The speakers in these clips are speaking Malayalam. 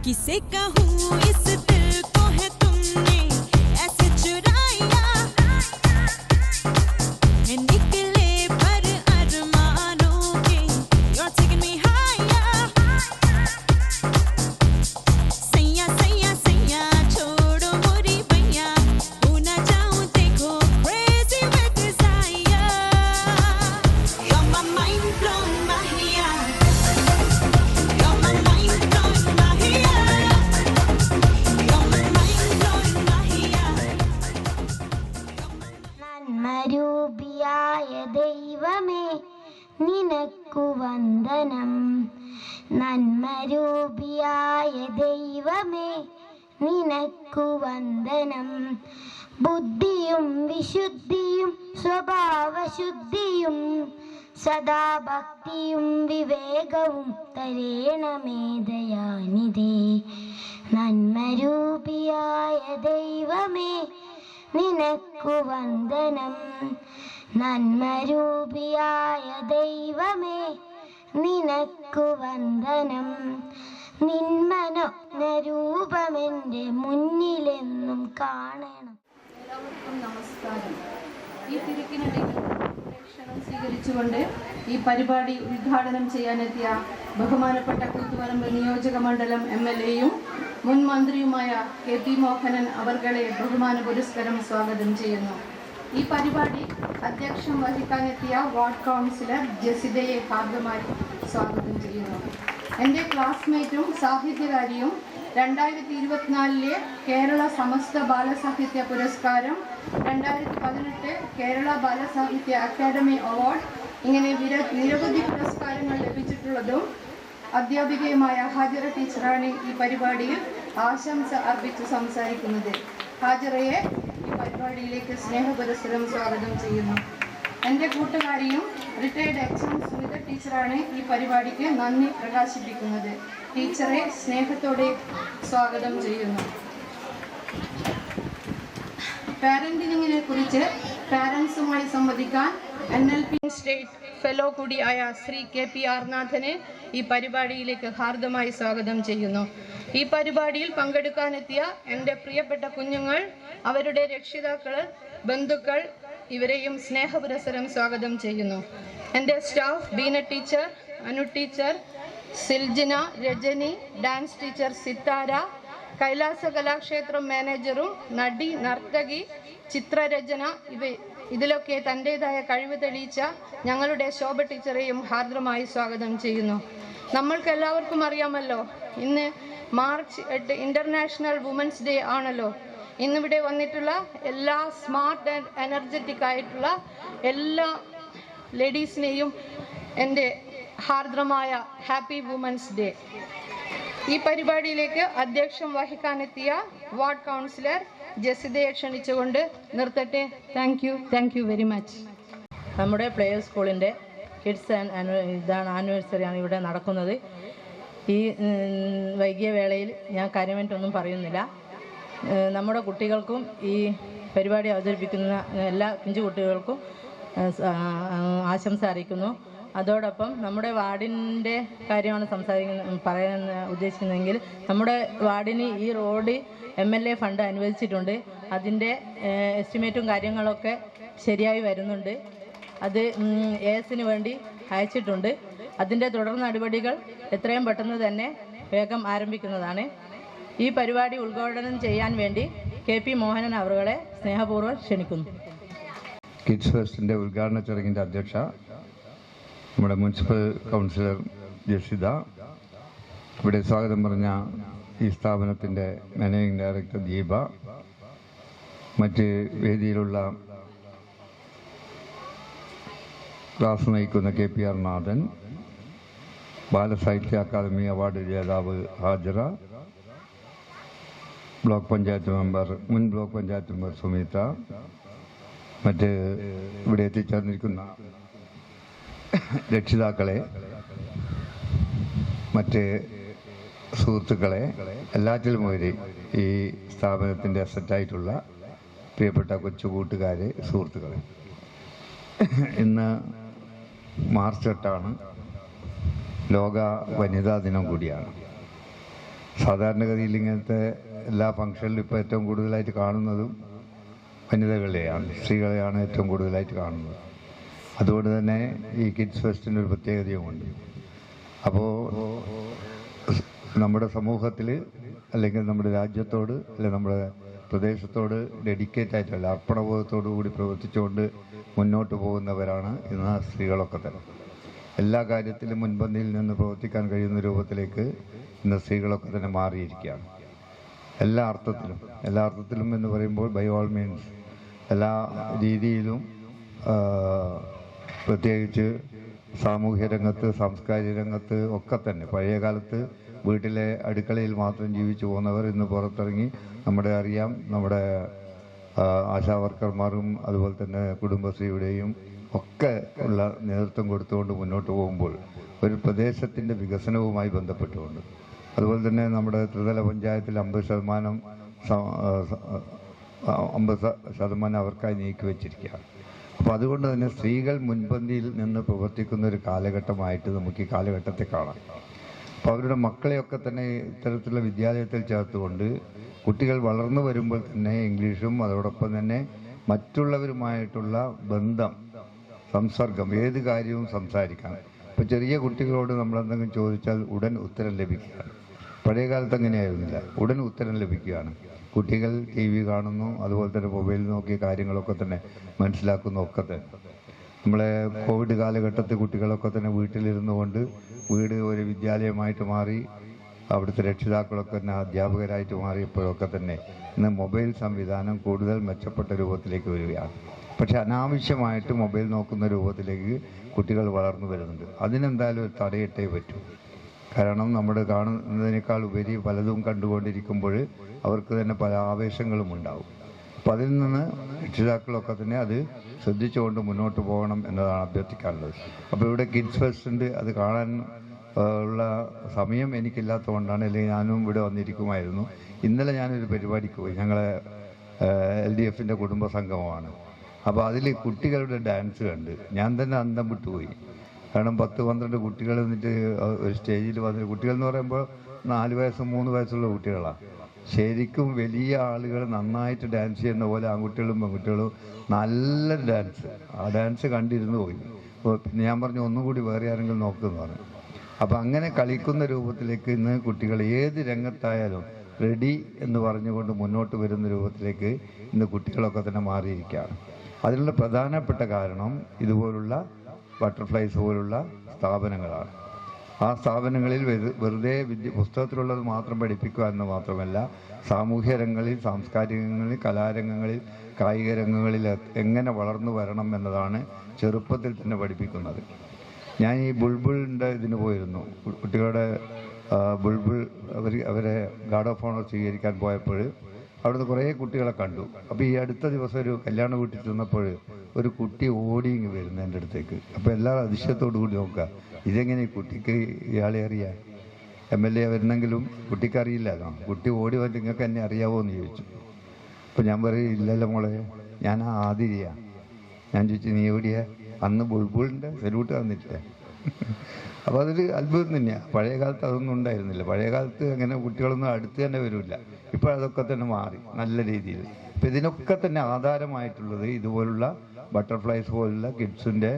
किसे कहूँ इस दिल को है तुमने ऐसे चुराया है निकले पर अरमानों के You're taking me higher सैया सैया सैया छोड़ो मोरी भैया हो ना जाऊँ देखो crazy with desire You're my mind blown Mahia You're my mind blown Mahia നന്മരൂപിയായ ദൈവമേ നിനക്കു വന്ദനം നന്മരൂപിയായ ദൈവമേ നിനക്കു വന്ദനം ബുദ്ധിയും വിശുദ്ധിയും സ്വഭാവശുദ്ധിയും സദാ ഭക്തിയും വിവേകവും തരേണമേ ദയാനിധേ നന്മരൂപിയായ ദൈവമേ നിനക്കു വന്ദനം നന്മരൂപിയായ ദൈവമേ നിനക്കു വന്ദനം നിന്മനോജ്ഞരൂപമെൻ്റെ മുന്നിലെന്നും കാണണം. എല്ലാവർക്കും നമസ്കാരം. ഈ തിരക്കിനിടയിൽ ക്ഷണം സ്വീകരിച്ചുകൊണ്ട് ഈ പരിപാടി ഉദ്ഘാടനം ചെയ്യാനെത്തിയ ബഹുമാനപ്പെട്ട കൂത്തുപറമ്പ് നിയോജക മണ്ഡലം MLA-യും മുൻ മന്ത്രിയുമായ KP മോഹനൻ അവർകളെ ബഹുമാന പുരസ്കാരം സ്വാഗതം ചെയ്യുന്നു. ഈ പരിപാടി അധ്യക്ഷം വഹിക്കാനെത്തിയ വാർഡ് കൗൺസിലർ ജസിതയെ ഹാർദമായി സ്വാഗതം ചെയ്യുന്നു. എൻ്റെ ക്ലാസ്മേറ്റും സാഹിത്യകാരിയും 2024 കേരള സമസ്ത ബാലസാഹിത്യ പുരസ്കാരം, 2018 കേരള ബാലസാഹിത്യ അക്കാദമി അവാർഡ്, ഇങ്ങനെ നിരവധി പുരസ്കാരങ്ങൾ ലഭിച്ചിട്ടുള്ളതും അധ്യാപികയുമായ ഹാജറ ടീച്ചറാണ് ഈ പരിപാടിയിൽ ആശംസ അർപ്പിച്ച് സംസാരിക്കുന്നത്. ഹാജറയെ ഈ പരിപാടിയിലേക്ക് സ്നേഹപുരസ്സരം സ്വാഗതം ചെയ്യുന്നു. എൻ്റെ കൂട്ടുകാരിയും റിട്ടയർഡ് HM സുമിത ടീച്ചറാണ് ഈ പരിപാടിക്ക് നന്ദി പ്രകാശിപ്പിക്കുന്നത്. ടീച്ചറെ സ്നേഹത്തോടെ സ്വാഗതം ചെയ്യുന്നു. പാരന്റിങ്ങിനെ കുറിച്ച് പാരൻസുമായി സംവദിക്കാൻ NLP സ്റ്റേറ്റ് ഫെലോ കൂടിയായ ശ്രീ KP ആർനാഥനെ ഈ പരിപാടിയിലേക്ക് ഹാർദമായി സ്വാഗതം ചെയ്യുന്നു. ഈ പരിപാടിയിൽ പങ്കെടുക്കാനെത്തിയ എൻ്റെ പ്രിയപ്പെട്ട കുഞ്ഞുങ്ങൾ, അവരുടെ രക്ഷിതാക്കൾ, ബന്ധുക്കൾ, ഇവരെയും സ്നേഹപുരസ്സരം സ്വാഗതം ചെയ്യുന്നു. എൻ്റെ staff Beena teacher, Anu teacher, Siljina, Rajani, dance teacher Sithara, Kailasa Kalakshetram മാനേജറും നടി, നർത്തകി, ചിത്രരചന, ഇതിലൊക്കെ തൻ്റെതായ കഴിവ് തെളിയിച്ച ഞങ്ങളുടെ ശോഭ ടീച്ചറെയും ഹാർദ്രമായി സ്വാഗതം ചെയ്യുന്നു. നമ്മൾക്കെല്ലാവർക്കും അറിയാമല്ലോ, ഇന്ന് മാർച്ച് 8 ഇൻ്റർനാഷണൽ വുമൻസ് ഡേ ആണല്ലോ. ഇന്നിവിടെ വന്നിട്ടുള്ള എല്ലാ സ്മാർട്ട് ആൻഡ് എനർജറ്റിക് ആയിട്ടുള്ള എല്ലാ ലേഡീസിനെയും എൻ്റെ ഹാർദ്രമായ ഹാപ്പി വുമൻസ് ഡേ. ഈ പരിപാടിയിലേക്ക് അധ്യക്ഷം വഹിക്കാനെത്തിയ വാർഡ് കൗൺസിലർ ജസിതയെ ക്ഷണിച്ചുകൊണ്ട് നിർത്തട്ടെ. Thank you very much. നമ്മുടെ പ്ലേയേഴ്സ് സ്കൂളിൻ്റെ കിഡ്സ് ആനിവേഴ്സറിയാണ് ഇവിടെ നടക്കുന്നത്. ഈ വൈകിയ വേളയിൽ ഞാൻ കാര്യമായിട്ടൊന്നും പറയുന്നില്ല. നമ്മുടെ കുട്ടികൾക്കും ഈ പരിപാടി അവതരിപ്പിക്കുന്ന എല്ലാ പിഞ്ചു കുട്ടികൾക്കും ആശംസ അറിയിക്കുന്നു. അതോടൊപ്പം നമ്മുടെ വാർഡിൻ്റെ കാര്യമാണ് പറയാൻ ഉദ്ദേശിക്കുന്നതെങ്കിൽ, നമ്മുടെ വാർഡിന് ഈ റോഡ് MLA ഫണ്ട് അനുവദിച്ചിട്ടുണ്ട്. അതിൻ്റെ എസ്റ്റിമേറ്റും കാര്യങ്ങളൊക്കെ ശരിയായി വരുന്നുണ്ട്. അത് ASന് വേണ്ടി അയച്ചിട്ടുണ്ട്. അതിൻ്റെ തുടർ നടപടികൾ എത്രയും പെട്ടെന്ന് തന്നെ വേഗം ആരംഭിക്കുന്നതാണ്. ഈ പരിപാടി ഉദ്ഘാടനം ചെയ്യാൻ വേണ്ടി KP മോഹനൻ അവരുടെ സ്നേഹപൂർവ്വം ക്ഷണിക്കുന്നു. കിഡ്സ് ഫെസ്റ്റിൻ്റെ ഉദ്ഘാടന ചടങ്ങിൻ്റെ അധ്യക്ഷ നമ്മുടെ മുനിസിപ്പൽ കൗൺസിലർ ജസിത, ഇവിടെ സ്വാഗതം പറഞ്ഞ ഈ സ്ഥാപനത്തിൻ്റെ മാനേജിംഗ് ഡയറക്ടർ ദീപ, മറ്റ് വേദിയിലുള്ള ക്ലാസ് നയിക്കുന്ന KP ആർനാഥൻ, ബാലസാഹിത്യ അക്കാദമി അവാർഡ് ജേതാവ് ഹാജറ, മുൻ ബ്ലോക്ക് പഞ്ചായത്ത് മെമ്പർ സുമിത, മറ്റ് ഇവിടെ എത്തിച്ചേർന്നിരിക്കുന്ന രക്ഷിതാക്കളെ, മറ്റ് സുഹൃത്തുക്കളെ, എല്ലാറ്റിലും ഉപരി ഈ സ്ഥാപനത്തിൻ്റെ അസറ്റായിട്ടുള്ള പ്രിയപ്പെട്ട കൊച്ചു കൂട്ടുകാരെ, സുഹൃത്തുക്കളെ, ഇന്ന് മാർച്ച് 8 ലോക വനിതാ ദിനം കൂടിയാണ്. സാധാരണഗതിയിൽ ഇങ്ങനത്തെ എല്ലാ ഫംഗ്ഷനിലും ഇപ്പോൾ ഏറ്റവും കൂടുതലായിട്ട് കാണുന്നതും വനിതകളെയാണ്, സ്ത്രീകളെയാണ് ഏറ്റവും കൂടുതലായിട്ട് കാണുന്നത്. അതുകൊണ്ട് തന്നെ ഈ കിഡ്സ് ഫെസ്റ്റിന് ഒരു പ്രത്യേകതയുമുണ്ട്. അപ്പോൾ നമ്മുടെ സമൂഹത്തിൽ അല്ലെങ്കിൽ നമ്മുടെ രാജ്യത്തോട് അല്ലെങ്കിൽ നമ്മുടെ പ്രദേശത്തോട് ഡെഡിക്കേറ്റ് ആയിട്ടല്ല, അർപ്പണബോധത്തോടു കൂടി പ്രവർത്തിച്ചുകൊണ്ട് മുന്നോട്ട് പോകുന്നവരാണ് ഇന്ന് സ്ത്രീകളൊക്കെ തന്നെ. എല്ലാ കാര്യത്തിലും മുൻപന്തിയിൽ നിന്ന് പ്രവർത്തിക്കാൻ കഴിയുന്ന രൂപത്തിലേക്ക് ഇന്ന് സ്ത്രീകളൊക്കെ തന്നെ മാറിയിരിക്കുകയാണ്. എല്ലാ അർത്ഥത്തിലും എന്ന് പറയുമ്പോൾ ബൈ ഓൾ മീൻസ് എല്ലാ രീതിയിലും, പ്രത്യേകിച്ച് സാമൂഹ്യ രംഗത്ത്, സാംസ്കാരിക രംഗത്ത് ഒക്കെ തന്നെ. പഴയ കാലത്ത് വീട്ടിലെ അടുക്കളയിൽ മാത്രം ജീവിച്ചു പോകുന്നവർ ഇന്ന് പുറത്തിറങ്ങി നമ്മുടെ ആശാവർക്കർമാരും അതുപോലെ തന്നെ കുടുംബശ്രീയുടെയും ഒക്കെ ഉള്ള നേതൃത്വം കൊടുത്തുകൊണ്ട് മുന്നോട്ട് പോകുമ്പോൾ ഒരു പ്രദേശത്തിൻ്റെ വികസനവുമായി ബന്ധപ്പെട്ടുകൊണ്ട്, അതുപോലെ തന്നെ നമ്മുടെ ത്രിതല പഞ്ചായത്തിൽ 50% അവർക്കായി നീക്കി വച്ചിരിക്കുകയാണ്. അപ്പോൾ അതുകൊണ്ട് തന്നെ സ്ത്രീകൾ മുൻപന്തിയിൽ നിന്ന് പ്രവർത്തിക്കുന്ന ഒരു കാലഘട്ടമായിട്ട് നമുക്ക് ഈ കാലഘട്ടത്തെ കാണാം. അപ്പോൾ അവരുടെ മക്കളെയൊക്കെ തന്നെ ഇത്തരത്തിലുള്ള വിദ്യാലയത്തിൽ ചേർത്തുകൊണ്ട് കുട്ടികൾ വളർന്നു വരുമ്പോൾ തന്നെ ഇംഗ്ലീഷും അതോടൊപ്പം തന്നെ മറ്റുള്ളവരുമായിട്ടുള്ള ബന്ധം, സംസർഗം, ഏത് കാര്യവും സംസാരിക്കാം. ഇപ്പോൾ ചെറിയ കുട്ടികളോട് നമ്മളെന്തെങ്കിലും ചോദിച്ചാൽ ഉടൻ ഉത്തരം ലഭിക്കുകയാണ്. പഴയ കാലത്ത് അങ്ങനെയായിരുന്നില്ല, ഉടൻ ഉത്തരം ലഭിക്കുകയാണ്. കുട്ടികൾ TV കാണുന്നു, അതുപോലെ തന്നെ മൊബൈൽ നോക്കിയ കാര്യങ്ങളൊക്കെ തന്നെ മനസ്സിലാക്കുന്നു. ഒക്കെ തന്നെ നമ്മളെ കോവിഡ് കാലഘട്ടത്തിൽ കുട്ടികളൊക്കെ തന്നെ വീട്ടിലിരുന്നു കൊണ്ട് വീട് ഒരു വിദ്യാലയമായിട്ട് മാറി, അവിടുത്തെ രക്ഷിതാക്കളൊക്കെ തന്നെ അധ്യാപകരായിട്ട് മാറിയപ്പോഴൊക്കെ തന്നെ ഇന്ന് മൊബൈൽ സംവിധാനം കൂടുതൽ മെച്ചപ്പെട്ട രൂപത്തിലേക്ക് വരികയാണ്. പക്ഷെ അനാവശ്യമായിട്ട് മൊബൈൽ നോക്കുന്ന രൂപത്തിലേക്ക് കുട്ടികൾ വളർന്നു വരുന്നുണ്ട്. അതിനെന്തായാലും ഒരു തടയിട്ടേ പറ്റൂ. കാരണം നമ്മൾ കാണുന്നതിനേക്കാൾ ഉപരി പലതും കണ്ടുകൊണ്ടിരിക്കുമ്പോൾ അവർക്ക് തന്നെ പല ആവേശങ്ങളും ഉണ്ടാവും. അപ്പോൾ അതിൽ നിന്ന് രക്ഷിതാക്കളൊക്കെ തന്നെ അത് ശ്രദ്ധിച്ചുകൊണ്ട് മുന്നോട്ട് പോകണം എന്നതാണ് അഭ്യർത്ഥിക്കാനുള്ളത്. അപ്പോൾ ഇവിടെ കിഡ്സ് ഫെസ്റ്റ് ഉണ്ട്, അത് കാണാൻ ഉള്ള സമയം എനിക്കില്ലാത്തതുകൊണ്ടാണ്, അല്ലെങ്കിൽ ഞാനും ഇവിടെ വന്നിരിക്കുമായിരുന്നു. ഇന്നലെ ഞാനൊരു പരിപാടിക്ക് പോയി, ഞങ്ങളെ LDFൻ്റെ കുടുംബ സംഗമമാണ്. അപ്പോൾ അതിൽ കുട്ടികളുടെ ഡാൻസ് കണ്ട് ഞാൻ തന്നെ അന്തം വിട്ടുപോയി. കാരണം 10-12 കുട്ടികൾ എന്നിട്ട് ഒരു സ്റ്റേജിൽ വന്നിട്ട്, കുട്ടികൾ എന്ന് പറയുമ്പോൾ 4 വയസ്സും 3 വയസ്സുള്ള കുട്ടികളാണ്. ശരിക്കും വലിയ ആളുകൾ നന്നായിട്ട് ഡാൻസ് ചെയ്യുന്ന പോലെ ആൺകുട്ടികളും പെൺകുട്ടികളും നല്ല ഡാൻസ്, ആ ഡാൻസ് കണ്ടിരുന്നു പോയി. അപ്പോൾ പിന്നെ ഞാൻ പറഞ്ഞു ഒന്നും കൂടി വേറെ ആരെങ്കിലും നോക്കുമെന്ന് പറഞ്ഞു. അപ്പോൾ അങ്ങനെ കളിക്കുന്ന രൂപത്തിലേക്ക് ഇന്ന് കുട്ടികൾ ഏത് രംഗത്തായാലും റെഡി എന്ന് പറഞ്ഞുകൊണ്ട് മുന്നോട്ട് വരുന്ന രൂപത്തിലേക്ക് ഇന്ന് കുട്ടികളൊക്കെ തന്നെ മാറിയിരിക്കുകയാണ്. അതിനുള്ള പ്രധാനപ്പെട്ട കാരണം ഇതുപോലുള്ള ബട്ടർഫ്ലൈസ് പോലുള്ള സ്ഥാപനങ്ങളാണ്. ആ സ്ഥാപനങ്ങളിൽ വെറുതെ പുസ്തകത്തിലുള്ളത് മാത്രം പഠിപ്പിക്കുക എന്ന് മാത്രമല്ല, സാമൂഹ്യ രംഗങ്ങളിൽ, സാംസ്കാരിക രംഗങ്ങളിൽ, കലാരംഗങ്ങളിൽ, കായിക രംഗങ്ങളിൽ എങ്ങനെ വളർന്നു വരണം എന്നതാണ് ചെറുപ്പത്തിൽ തന്നെ പഠിപ്പിക്കുന്നത്. ഞാൻ ഈ ബുൾബുളിൻ്റെ ഇതിന് പോയിരുന്നു, കുട്ടികളുടെ ബുൾബുൾ അവരെ ഗാർഡ് ഓഫ് ഓണർ സ്വീകരിക്കാൻ പോയപ്പോൾ അവിടുന്ന് കുറേ കുട്ടികളെ കണ്ടു. അപ്പോൾ ഈ അടുത്ത ദിവസം ഒരു കല്യാണ വീട്ടിൽ ചെന്നപ്പോൾ ഒരു കുട്ടി ഓടി ഇങ്ങ് വരുന്നു എൻ്റെ അടുത്തേക്ക്. അപ്പോൾ എല്ലാവരും അതിശയത്തോടു കൂടി നോക്കുക, ഇതെങ്ങനെ കുട്ടിക്ക് ഇയാളെ അറിയാം? MLA വരുന്നെങ്കിലും കുട്ടിക്ക് അറിയില്ലല്ലോ. കുട്ടി ഓടി വന്നിട്ട് നിങ്ങൾക്ക് എന്നെ അറിയാവോ എന്ന് ചോദിച്ചു. അപ്പോൾ ഞാൻ പറയും ഇല്ലല്ലോ മോളെ, ഞാൻ ആതിരിയാ. ഞാൻ ചോദിച്ചു നീ എവിടെയാ? അന്ന് ബുൾബുളിൻ്റെ സല്യൂട്ട് തന്നിട്ടില്ല. അപ്പോൾ അതൊരു അത്ഭുതം തന്നെയാണ്. പഴയ കാലത്ത് അതൊന്നും ഉണ്ടായിരുന്നില്ല. പഴയ കാലത്ത് അങ്ങനെ കുട്ടികളൊന്നും അടുത്ത് തന്നെ വരില്ല. ഇപ്പോൾ അതൊക്കെ തന്നെ മാറി നല്ല രീതിയിൽ. അപ്പോൾ ഇതിനൊക്കെ തന്നെ ആധാരമായിട്ടുള്ളത് ഇതുപോലുള്ള ബട്ടർഫ്ലൈസ് പോലുള്ള കിഡ്സിൻ്റെ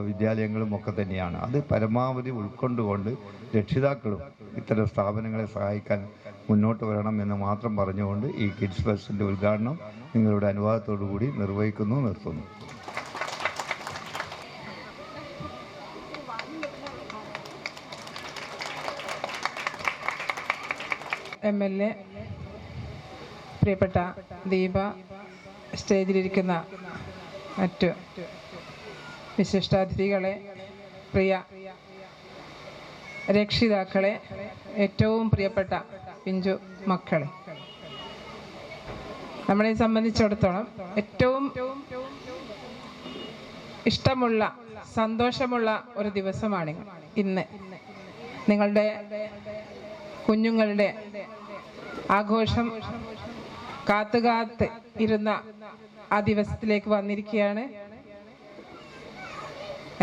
വിദ്യാലയങ്ങളും ഒക്കെ തന്നെയാണ്. അത് പരമാവധി ഉൾക്കൊണ്ടുകൊണ്ട് രക്ഷിതാക്കളും ഇത്തരം സ്ഥാപനങ്ങളെ സഹായിക്കാൻ മുന്നോട്ട് വരണം എന്ന് മാത്രം പറഞ്ഞുകൊണ്ട് ഈ കിഡ്സ് ഫെസ്റ്റിൻ്റെ ഉദ്ഘാടനം നിങ്ങളുടെ അനുവാദത്തോടു കൂടി നിർത്തുന്നു. MLA, പ്രിയപ്പെട്ട ദീപ, സ്റ്റേജിലിരിക്കുന്ന മറ്റ് വിശിഷ്ടാതിഥികളെ, പ്രിയ രക്ഷിതാക്കളെ, ഏറ്റവും പ്രിയപ്പെട്ട പിഞ്ചു മക്കളെ, നമ്മളെ സംബന്ധിച്ചിടത്തോളം ഏറ്റവും ഇഷ്ടമുള്ള സന്തോഷമുള്ള ഒരു ദിവസമാണ് ഇന്ന്. നിങ്ങളുടെ കുഞ്ഞുങ്ങളുടെ ആഘോഷം കാത്തുകാത്ത് ഇരുന്ന ആ ദിവസത്തിലേക്ക് വന്നിരിക്കുകയാണ്.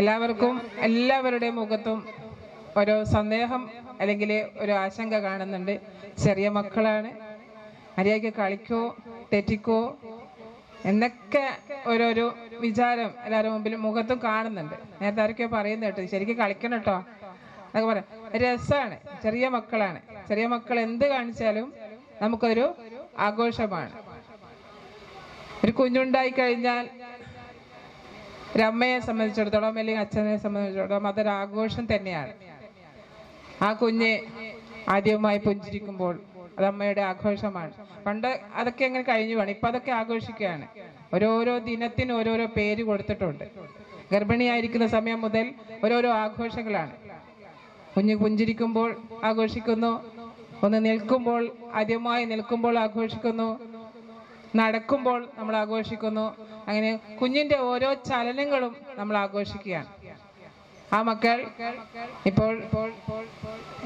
എല്ലാവരുടെയും മുഖത്തും ഓരോ സന്ദേഹം അല്ലെങ്കിൽ ഒരു ആശങ്ക കാണുന്നുണ്ട്. ചെറിയ മക്കളാണ്, മര്യാദയ്ക്ക് കളിക്കോ തെറ്റിക്കോ എന്നൊക്കെ ഓരോരോ വിചാരം എല്ലാവരുടെ മുമ്പിലും മുഖത്തും കാണുന്നുണ്ട്. നേരത്തെ ആരൊക്കെയോ പറയുന്നത് കേട്ടോ, ശരിക്കും കളിക്കണം കേട്ടോ എന്നൊക്കെ പറയാം. രസമാണ്. ചെറിയ മക്കളാണ്. ചെറിയ മക്കൾ എന്ത് കാണിച്ചാലും നമുക്കൊരു ആഘോഷമാണ്. ഒരു കുഞ്ഞുണ്ടായി കഴിഞ്ഞാൽ ഒരമ്മയെ സംബന്ധിച്ചിടത്തോളം അല്ലെങ്കിൽ അച്ഛനെ സംബന്ധിച്ചിടത്തോളം അതൊരു ആഘോഷം തന്നെയാണ്. ആ കുഞ്ഞ് ആദ്യമായി പുഞ്ചിരിക്കുമ്പോൾ അത് അമ്മയുടെ ആഘോഷമാണ്. പണ്ട് അതൊക്കെ അങ്ങനെ കഴിഞ്ഞു വേണം, ഇപ്പൊ അതൊക്കെ ആഘോഷിക്കുകയാണ്. ഓരോരോ ദിനത്തിന് ഓരോരോ പേര് കൊടുത്തിട്ടുണ്ട്. ഗർഭിണിയായിരിക്കുന്ന സമയം മുതൽ ഓരോരോ ആഘോഷങ്ങളാണ്. കുഞ്ഞ് പുഞ്ചിരിക്കുമ്പോൾ ആഘോഷിക്കുന്നു, ഒന്ന് നിൽക്കുമ്പോൾ ആദ്യമായി നിൽക്കുമ്പോൾ ആഘോഷിക്കുന്നു, നടക്കുമ്പോൾ നമ്മൾ ആഘോഷിക്കുന്നു. അങ്ങനെ കുഞ്ഞിന്റെ ഓരോ ചലനങ്ങളും നമ്മൾ ആഘോഷിക്കുകയാണ്. ആ മക്കൾ ഇപ്പോൾ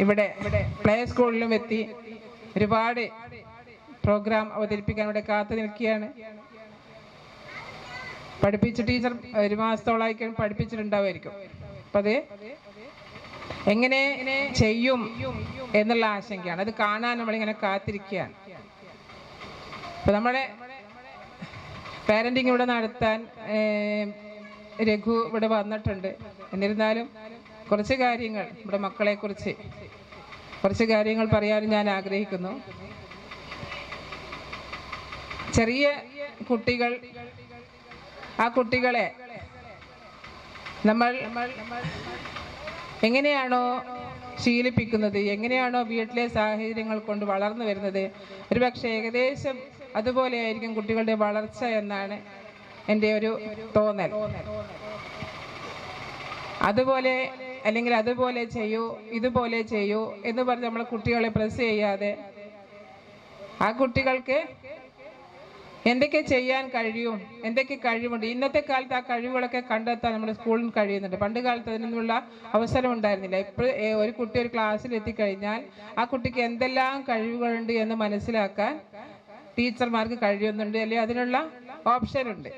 ഇവിടെ പ്ലേ സ്കൂളിലും എത്തി ഒരുപാട് പ്രോഗ്രാം അവതരിപ്പിക്കാൻ ഇവിടെ കാത്തു നിൽക്കുകയാണ്. പഠിപ്പിച്ച ടീച്ചർ ഒരു മാസത്തോളായി പഠിപ്പിച്ചിട്ടുണ്ടാവുമായിരിക്കും. അപ്പൊ അത് എങ്ങനെ ചെയ്യും എന്നുള്ള ആശങ്കയാണ്. അത് കാണാൻ നമ്മളിങ്ങനെ കാത്തിരിക്കുകയാണ്. അപ്പൊ നമ്മുടെ പാരന്റിങ് ഇവിടെ നടത്താൻ രഘു ഇവിടെ വന്നിട്ടുണ്ട്. എന്നിരുന്നാലും കുറച്ച് കാര്യങ്ങൾ നമ്മുടെ മക്കളെ കുറിച്ച് കുറച്ച് കാര്യങ്ങൾ പറയാനും ഞാൻ ആഗ്രഹിക്കുന്നു. ചെറിയ കുട്ടികൾ, ആ കുട്ടികളെ നമ്മൾ എങ്ങനെയാണോ ശീലിപ്പിക്കുന്നത്, എങ്ങനെയാണോ വീട്ടിലെ സാഹചര്യങ്ങൾ കൊണ്ട് വളർന്നു വരുന്നത്, ഒരുപക്ഷെ ഏകദേശം അതുപോലെ ആയിരിക്കും കുട്ടികളുടെ വളർച്ച എന്നാണ് എൻ്റെ ഒരു തോന്നൽ. അതുപോലെ അല്ലെങ്കിൽ അതുപോലെ ചെയ്യൂ, ഇതുപോലെ ചെയ്യൂ എന്ന് പറഞ്ഞ് നമ്മൾ കുട്ടികളെ പ്രസ് ചെയ്യാതെ ആ കുട്ടികൾക്ക് എന്തൊക്കെ ചെയ്യാൻ കഴിയും, എന്തൊക്കെ കഴിവുണ്ട്, ഇന്നത്തെ കാലത്ത് ആ കഴിവുകളൊക്കെ കണ്ടെത്താൻ നമ്മുടെ സ്കൂളിൽ കഴിയുന്നുണ്ട്. പണ്ട് കാലത്ത് അതിനുള്ള അവസരം ഉണ്ടായിരുന്നില്ല. ഇപ്പോൾ ഒരു കുട്ടി ഒരു ക്ലാസ്സിൽ എത്തിക്കഴിഞ്ഞാൽ ആ കുട്ടിക്ക് എന്തെല്ലാം കഴിവുകളുണ്ട് എന്ന് മനസ്സിലാക്കാൻ ടീച്ചർമാർക്ക് കഴിയുന്നുണ്ട്, അല്ലെങ്കിൽ അതിനുള്ള ഓപ്ഷൻ ഉണ്ട്.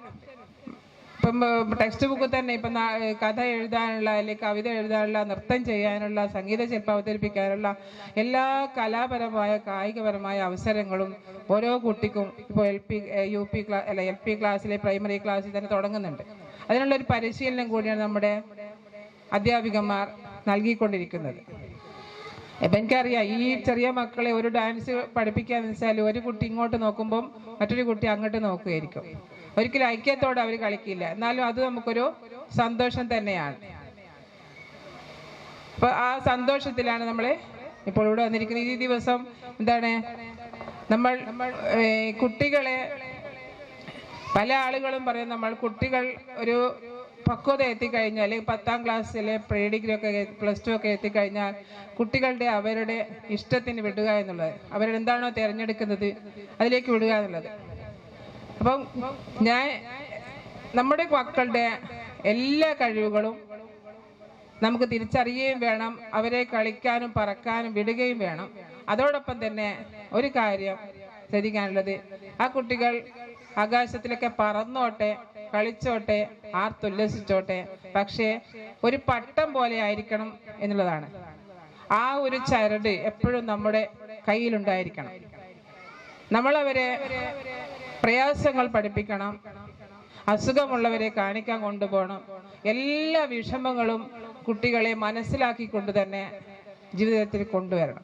ഇപ്പം ടെക്സ്റ്റ് ബുക്ക് തന്നെ ഇപ്പം കഥ എഴുതാനുള്ള അല്ലെങ്കിൽ കവിത എഴുതാനുള്ള, നൃത്തം ചെയ്യാനുള്ള, സംഗീത ശില്പം അവതരിപ്പിക്കാനുള്ള എല്ലാ കലാപരമായ കായികപരമായ അവസരങ്ങളും ഓരോ കുട്ടിക്കും ഇപ്പോൾ എൽ പി ക്ലാസ്സിലെ പ്രൈമറി ക്ലാസ്സിൽ തന്നെ തുടങ്ങുന്നുണ്ട്. അതിനുള്ളൊരു പരിശീലനം കൂടിയാണ് നമ്മുടെ അധ്യാപികമാർ നൽകിക്കൊണ്ടിരിക്കുന്നത്. ഇപ്പം എനിക്കറിയാം, ഈ ചെറിയ മക്കളെ ഒരു ഡാൻസ് പഠിപ്പിക്കാന്ന് വെച്ചാൽ ഒരു കുട്ടി ഇങ്ങോട്ട് നോക്കുമ്പം മറ്റൊരു കുട്ടി അങ്ങോട്ട് നോക്കുകയായിരിക്കും. ഒരിക്കലും ഐക്യത്തോടെ അവർ കളിക്കില്ല. എന്നാലും അത് നമുക്കൊരു സന്തോഷം തന്നെയാണ്. അപ്പൊ ആ സന്തോഷത്തിലാണ് നമ്മൾ ഇപ്പോൾ ഇവിടെ വന്നിരിക്കുന്നത്. ഈ ദിവസം എന്താണ്, നമ്മൾ കുട്ടികളെ, പല ആളുകളും പറയും നമ്മൾ കുട്ടികൾ ഒരു പക്വത എത്തിക്കഴിഞ്ഞാൽ, 10ാം ക്ലാസ്സിലെ പ്രീ ഡിഗ്രി ഒക്കെ പ്ലസ് 2 ഒക്കെ എത്തിക്കഴിഞ്ഞാൽ കുട്ടികളുടെ അവരുടെ ഇഷ്ടത്തിന് വിടുക എന്നുള്ളത്, അവരെന്താണോ തിരഞ്ഞെടുക്കുന്നത് അതിലേക്ക് വിടുക എന്നുള്ളത്. അപ്പം നമ്മുടെ മക്കളുടെ എല്ലാ കഴിവുകളും നമുക്ക് തിരിച്ചറിയുകയും വേണം, അവരെ കളിക്കാനും പറക്കാനും വിടുകയും വേണം. അതോടൊപ്പം തന്നെ ഒരു കാര്യം ശ്രദ്ധിക്കാനുള്ളത്, ആ കുട്ടികൾ ആകാശത്തിലൊക്കെ പറന്നോട്ടെ, കളിച്ചോട്ടെ, ആർത്തുല്ലസിച്ചോട്ടെ, പക്ഷേ ഒരു പട്ടം പോലെ ആയിരിക്കണം എന്നുള്ളതാണ്. ആ ഒരു ചരട് എപ്പോഴും നമ്മുടെ കയ്യിലുണ്ടായിരിക്കണം. നമ്മളവരെ പ്രയാസങ്ങൾ പഠിപ്പിക്കണം, അസുഖമുള്ളവരെ കാണിക്കാൻ കൊണ്ടുപോകണം. എല്ലാ വിഷമങ്ങളും കുട്ടികളെ മനസ്സിലാക്കിക്കൊണ്ട് തന്നെ ജീവിതത്തിൽ കൊണ്ടുവരണം.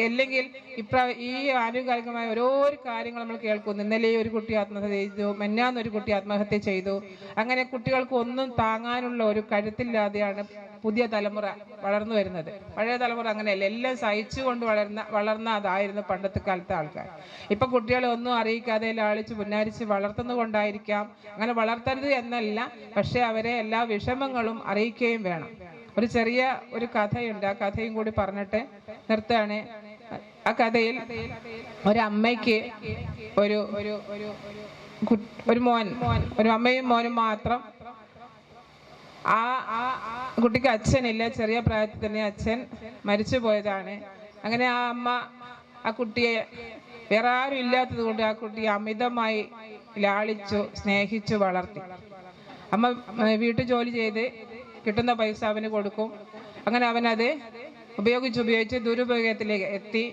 അല്ലെങ്കിൽ ഈ ആനുകാലികമായ ഓരോ കാര്യങ്ങൾ നമ്മൾ കേൾക്കുന്നു. ഇന്നലെ ഒരു കുട്ടി ആത്മഹത്യ ചെയ്തു, മെന്നാന്നൊരു കുട്ടി ആത്മഹത്യ ചെയ്തു. അങ്ങനെ കുട്ടികൾക്ക് ഒന്നും താങ്ങാനുള്ള ഒരു കരുത്തില്ലാതെയാണ് പുതിയ തലമുറ വളർന്നു വരുന്നത്. പഴയ തലമുറ അങ്ങനെയല്ല, എല്ലാം സഹിച്ചുകൊണ്ട് വളർന്ന അതായിരുന്നു പണ്ടത്തെ കാലത്തെ ആൾക്കാർ. ഇപ്പൊ കുട്ടികളെ ഒന്നും അറിയിക്കാതെ ലാളിച്ച് പുന്നാരിച്ച് വളർത്തുന്നുകൊണ്ടായിരിക്കാം. അങ്ങനെ വളർത്തരുത് എന്നല്ല, പക്ഷെ അവരെ എല്ലാ വിഷമങ്ങളും അറിയിക്കുകയും വേണം. ഒരു ചെറിയ ഒരു കഥയുണ്ട്, ആ കഥയും കൂടി പറഞ്ഞിട്ട് നിർത്തുകയാണ്. ആ കഥയിൽ ഒരമ്മയ്ക്ക് ഒരു മോൻ, ഒരു അമ്മയും മോനും മാത്രം. ആ കുട്ടിക്ക് അച്ഛനില്ല, ചെറിയ പ്രായത്തിൽ തന്നെ അച്ഛൻ മരിച്ചു പോയതാണ്. അങ്ങനെ ആ അമ്മ ആ കുട്ടിയെ വേറെ ആരും ഇല്ലാത്തത് കൊണ്ട് ആ കുട്ടിയെ അമിതമായി ലാളിച്ചു, സ്നേഹിച്ചു വളർത്തി. അമ്മ വീട്ടു ജോലി ചെയ്ത് കിട്ടുന്ന പൈസ അവന് കൊടുക്കും. അങ്ങനെ അവനത് ഉപയോഗിച്ച് ദുരുപയോഗത്തിലേക്ക് എത്തി.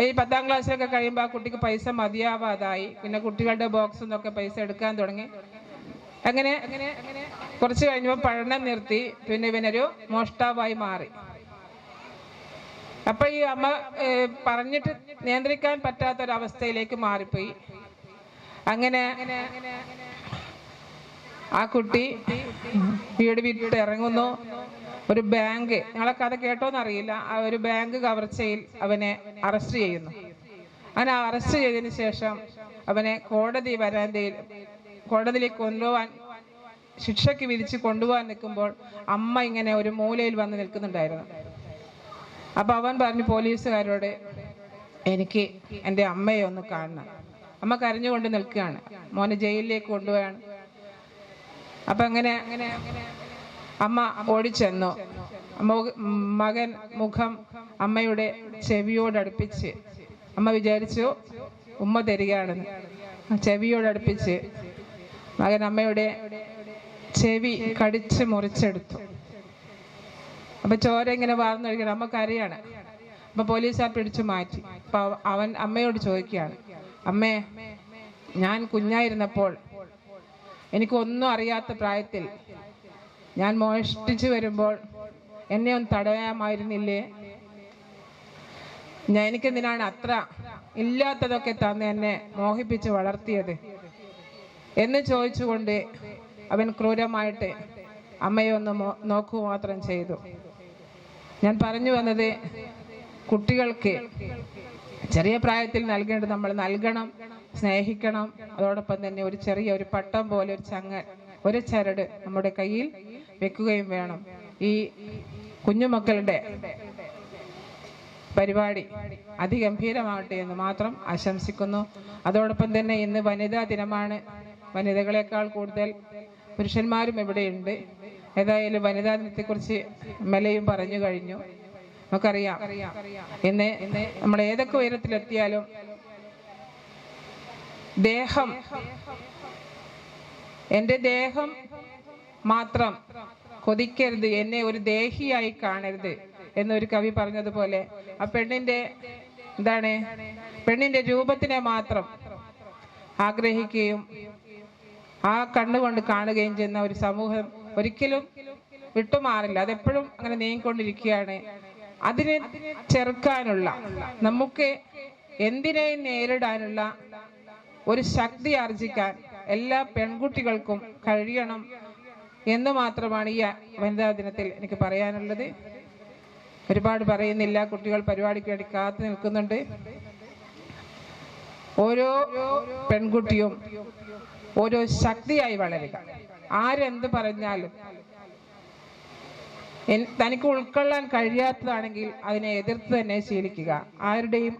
ഈ 10ാം ക്ലാസ്സിലൊക്കെ കഴിയുമ്പോൾ ആ കുട്ടിക്ക് പൈസ മതിയാവാതായി. പിന്നെ കുട്ടികളുടെ ബോക്സിൽ നിന്നൊക്കെ പൈസ എടുക്കാൻ തുടങ്ങി. അങ്ങനെ കുറച്ച് കഴിഞ്ഞപ്പോൾ പഠനം നിർത്തി. പിന്നെ ഇവനൊരു മോഷ്ടാവായി മാറി. അപ്പൊ ഈ അമ്മ പറഞ്ഞിട്ട് നിയന്ത്രിക്കാൻ പറ്റാത്തൊരവസ്ഥയിലേക്ക് മാറിപ്പോയി. അങ്ങനെ ആ കുട്ടി വീട് വിട്ട് ഇറങ്ങുന്നു. ഒരു ബാങ്ക്, ഞങ്ങളെ കഥ കേട്ടോന്നറിയില്ല, ആ ഒരു ബാങ്ക് കവർച്ചയിൽ അവനെ അറസ്റ്റ് ചെയ്യുന്നു. അങ്ങനെ അറസ്റ്റ് ചെയ്തതിന് ശേഷം അവനെ കോടതിയിലേക്ക് കൊണ്ടുപോകാൻ, ശിക്ഷയ്ക്ക് വിധിച്ച് കൊണ്ടുപോകാൻ നിൽക്കുമ്പോൾ അമ്മ ഇങ്ങനെ ഒരു മൂലയിൽ വന്ന് നിൽക്കുന്നുണ്ടായിരുന്നു. അപ്പൊ അവൻ പറഞ്ഞു പോലീസുകാരോട്, എനിക്ക് എൻ്റെ അമ്മയെ ഒന്ന് കാണണം. അമ്മ കരഞ്ഞുകൊണ്ട് നിൽക്കുകയാണ്. മോനെ ജയിലിലേക്ക് കൊണ്ടുപോവാണ്. അപ്പൊ അങ്ങനെ അമ്മ ഓടിച്ചെന്നു. മകൻ മുഖം അമ്മയുടെ ചെവിയോടടുപ്പിച്ച്, അമ്മ വിചാരിച്ചു ഉമ്മ തരികയാണെന്ന്. ചെവിയോടടുപ്പിച്ച് മകൻ അമ്മയുടെ ചെവി കടിച്ച് മുറിച്ചെടുത്തു. അപ്പൊ ചോര ഇങ്ങനെ വാർന്നൊഴുകണം. അമ്മ കരയാണ്. അപ്പൊ പോലീസുകാർ പിടിച്ചു മാറ്റി. അപ്പൊ അവൻ അമ്മയോട് ചോദിക്കുകയാണ്, അമ്മേ, ഞാൻ കുഞ്ഞായിരുന്നപ്പോൾ എനിക്കൊന്നും അറിയാത്ത പ്രായത്തിൽ ഞാൻ മോഷ്ടിച്ചു വരുമ്പോൾ എന്നെ ഒന്ന് തടയാമായിരുന്നില്ലേ? എനിക്കെന്തിനാണ് അത്ര ഇല്ലാത്തതൊക്കെ തന്ന് എന്നെ മോഹിപ്പിച്ച് വളർത്തിയത് എന്ന് ചോദിച്ചുകൊണ്ട് അവൻ ക്രൂരമായിട്ട് അമ്മയെ ഒന്ന് നോക്കുക മാത്രം ചെയ്തു. ഞാൻ പറഞ്ഞു വന്നത്, കുട്ടികൾക്ക് ചെറിയ പ്രായത്തിൽ നൽകേണ്ടത് നമ്മൾ നൽകണം, സ്നേഹിക്കണം. അതോടൊപ്പം തന്നെ ഒരു ചെറിയ ഒരു പട്ടം പോലെ ഒരു ചരട് നമ്മുടെ കയ്യിൽ വെക്കുകയും വേണം. ഈ കുഞ്ഞുമക്കളുടെ പരിപാടി അതിഗംഭീരമാവട്ടെ എന്ന് മാത്രം ആശംസിക്കുന്നു. അതോടൊപ്പം തന്നെ ഇന്ന് വനിതാ ദിനമാണ്. വനിതകളെക്കാൾ കൂടുതൽ പുരുഷന്മാരും ഇവിടെയുണ്ട്. ഏതായാലും വനിതാ ദിനത്തെക്കുറിച്ച് മെലയും പറഞ്ഞു കഴിഞ്ഞു. നമുക്കറിയാം, ഇന്ന് നമ്മൾ ഏതൊക്കെ ഉയരത്തിലെത്തിയാലും എൻ്റെ ദേഹം മാത്രം കൊതിക്കരുത്, എന്നെ ഒരു ദേഹിയായി കാണരുത് എന്നൊരു കവി പറഞ്ഞതുപോലെ ആ പെണ്ണിന്റെ രൂപത്തിനെ മാത്രം ആഗ്രഹിക്കുകയും ആ കണ്ണുകൊണ്ട് കാണുകയും ചെയ്യുന്ന ഒരു സമൂഹം ഒരിക്കലും വിട്ടുമാറില്ല. അതെപ്പോഴും അങ്ങനെ നീങ്ങിക്കൊണ്ടിരിക്കുകയാണ്. അതിനെ ചെറുക്കാനുള്ള, നമുക്ക് എന്തിനേയും നേരിടാനുള്ള ഒരു ശക്തി ആർജിക്കാൻ എല്ലാ പെൺകുട്ടികൾക്കും കഴിയണം എന്ന് മാത്രമാണ് ഈ വനിതാ ദിനത്തിൽ എനിക്ക് പറയാനുള്ളത്. ഒരുപാട് പറയുന്നില്ല, കുട്ടികൾ പരിപാടിക്ക് വേണ്ടി കാത്തു നിൽക്കുന്നുണ്ട്. ഓരോ പെൺകുട്ടിയും ഓരോ ശക്തിയായി വളരുക. ആരെന്ത് പറഞ്ഞാലും തനിക്ക് ഉൾക്കൊള്ളാൻ കഴിയാത്തതാണെങ്കിൽ അതിനെ എതിർത്ത് തന്നെ ശീലിക്കുക. ആരുടെയും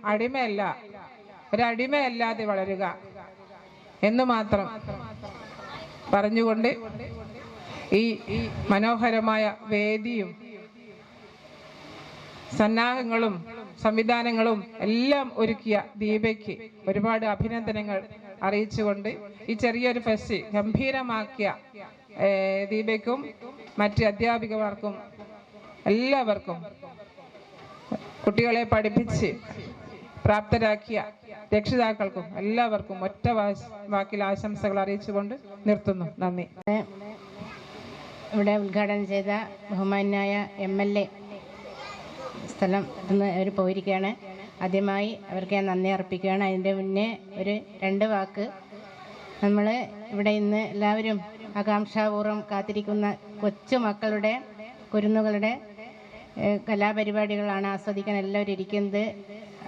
ഒരടിമയല്ലാതെ വളരുക എന്ന് മാത്രം പറഞ്ഞുകൊണ്ട് ഈ മനോഹരമായ വേദിയും സന്നാഹങ്ങളും സംവിധാനങ്ങളും എല്ലാം ഒരുക്കിയ ദീപയ്ക്ക് ഒരുപാട് അഭിനന്ദനങ്ങൾ അറിയിച്ചുകൊണ്ട് ഈ ചെറിയൊരു ഫെസ്റ്റ് ഗംഭീരമാക്കിയ ദീപയ്ക്കും മറ്റ് അധ്യാപികമാർക്കും എല്ലാവർക്കും കുട്ടികളെ പഠിപ്പിച്ച് പ്രാപ്തരാക്കിയ രക്ഷിതാക്കൾക്കും എല്ലാവർക്കും ഒറ്റ വാക്കിൽ ആശംസകൾ അറിയിച്ചുകൊണ്ട് നിർത്തുന്നു. നന്ദി. ഇവിടെ ഉദ്ഘാടനം ചെയ്ത ബഹുമാന്യായ MLA സ്ഥലം ഇന്ന് അവർ പോയിരിക്കുകയാണ്. ആദ്യമായി അവർക്ക് ഞാൻ നന്ദി അർപ്പിക്കുകയാണ്. അതിൻ്റെ മുന്നേ ഒരു 2 വാക്ക്, നമ്മൾ ഇവിടെ ഇന്ന് എല്ലാവരും ആകാംക്ഷാപൂർവ്വം കാത്തിരിക്കുന്ന കൊച്ചു മക്കളുടെ കുരുന്നുകളുടെ കലാപരിപാടികളാണ് ആസ്വദിക്കാൻ എല്ലാവരും ഇരിക്കുന്നത്.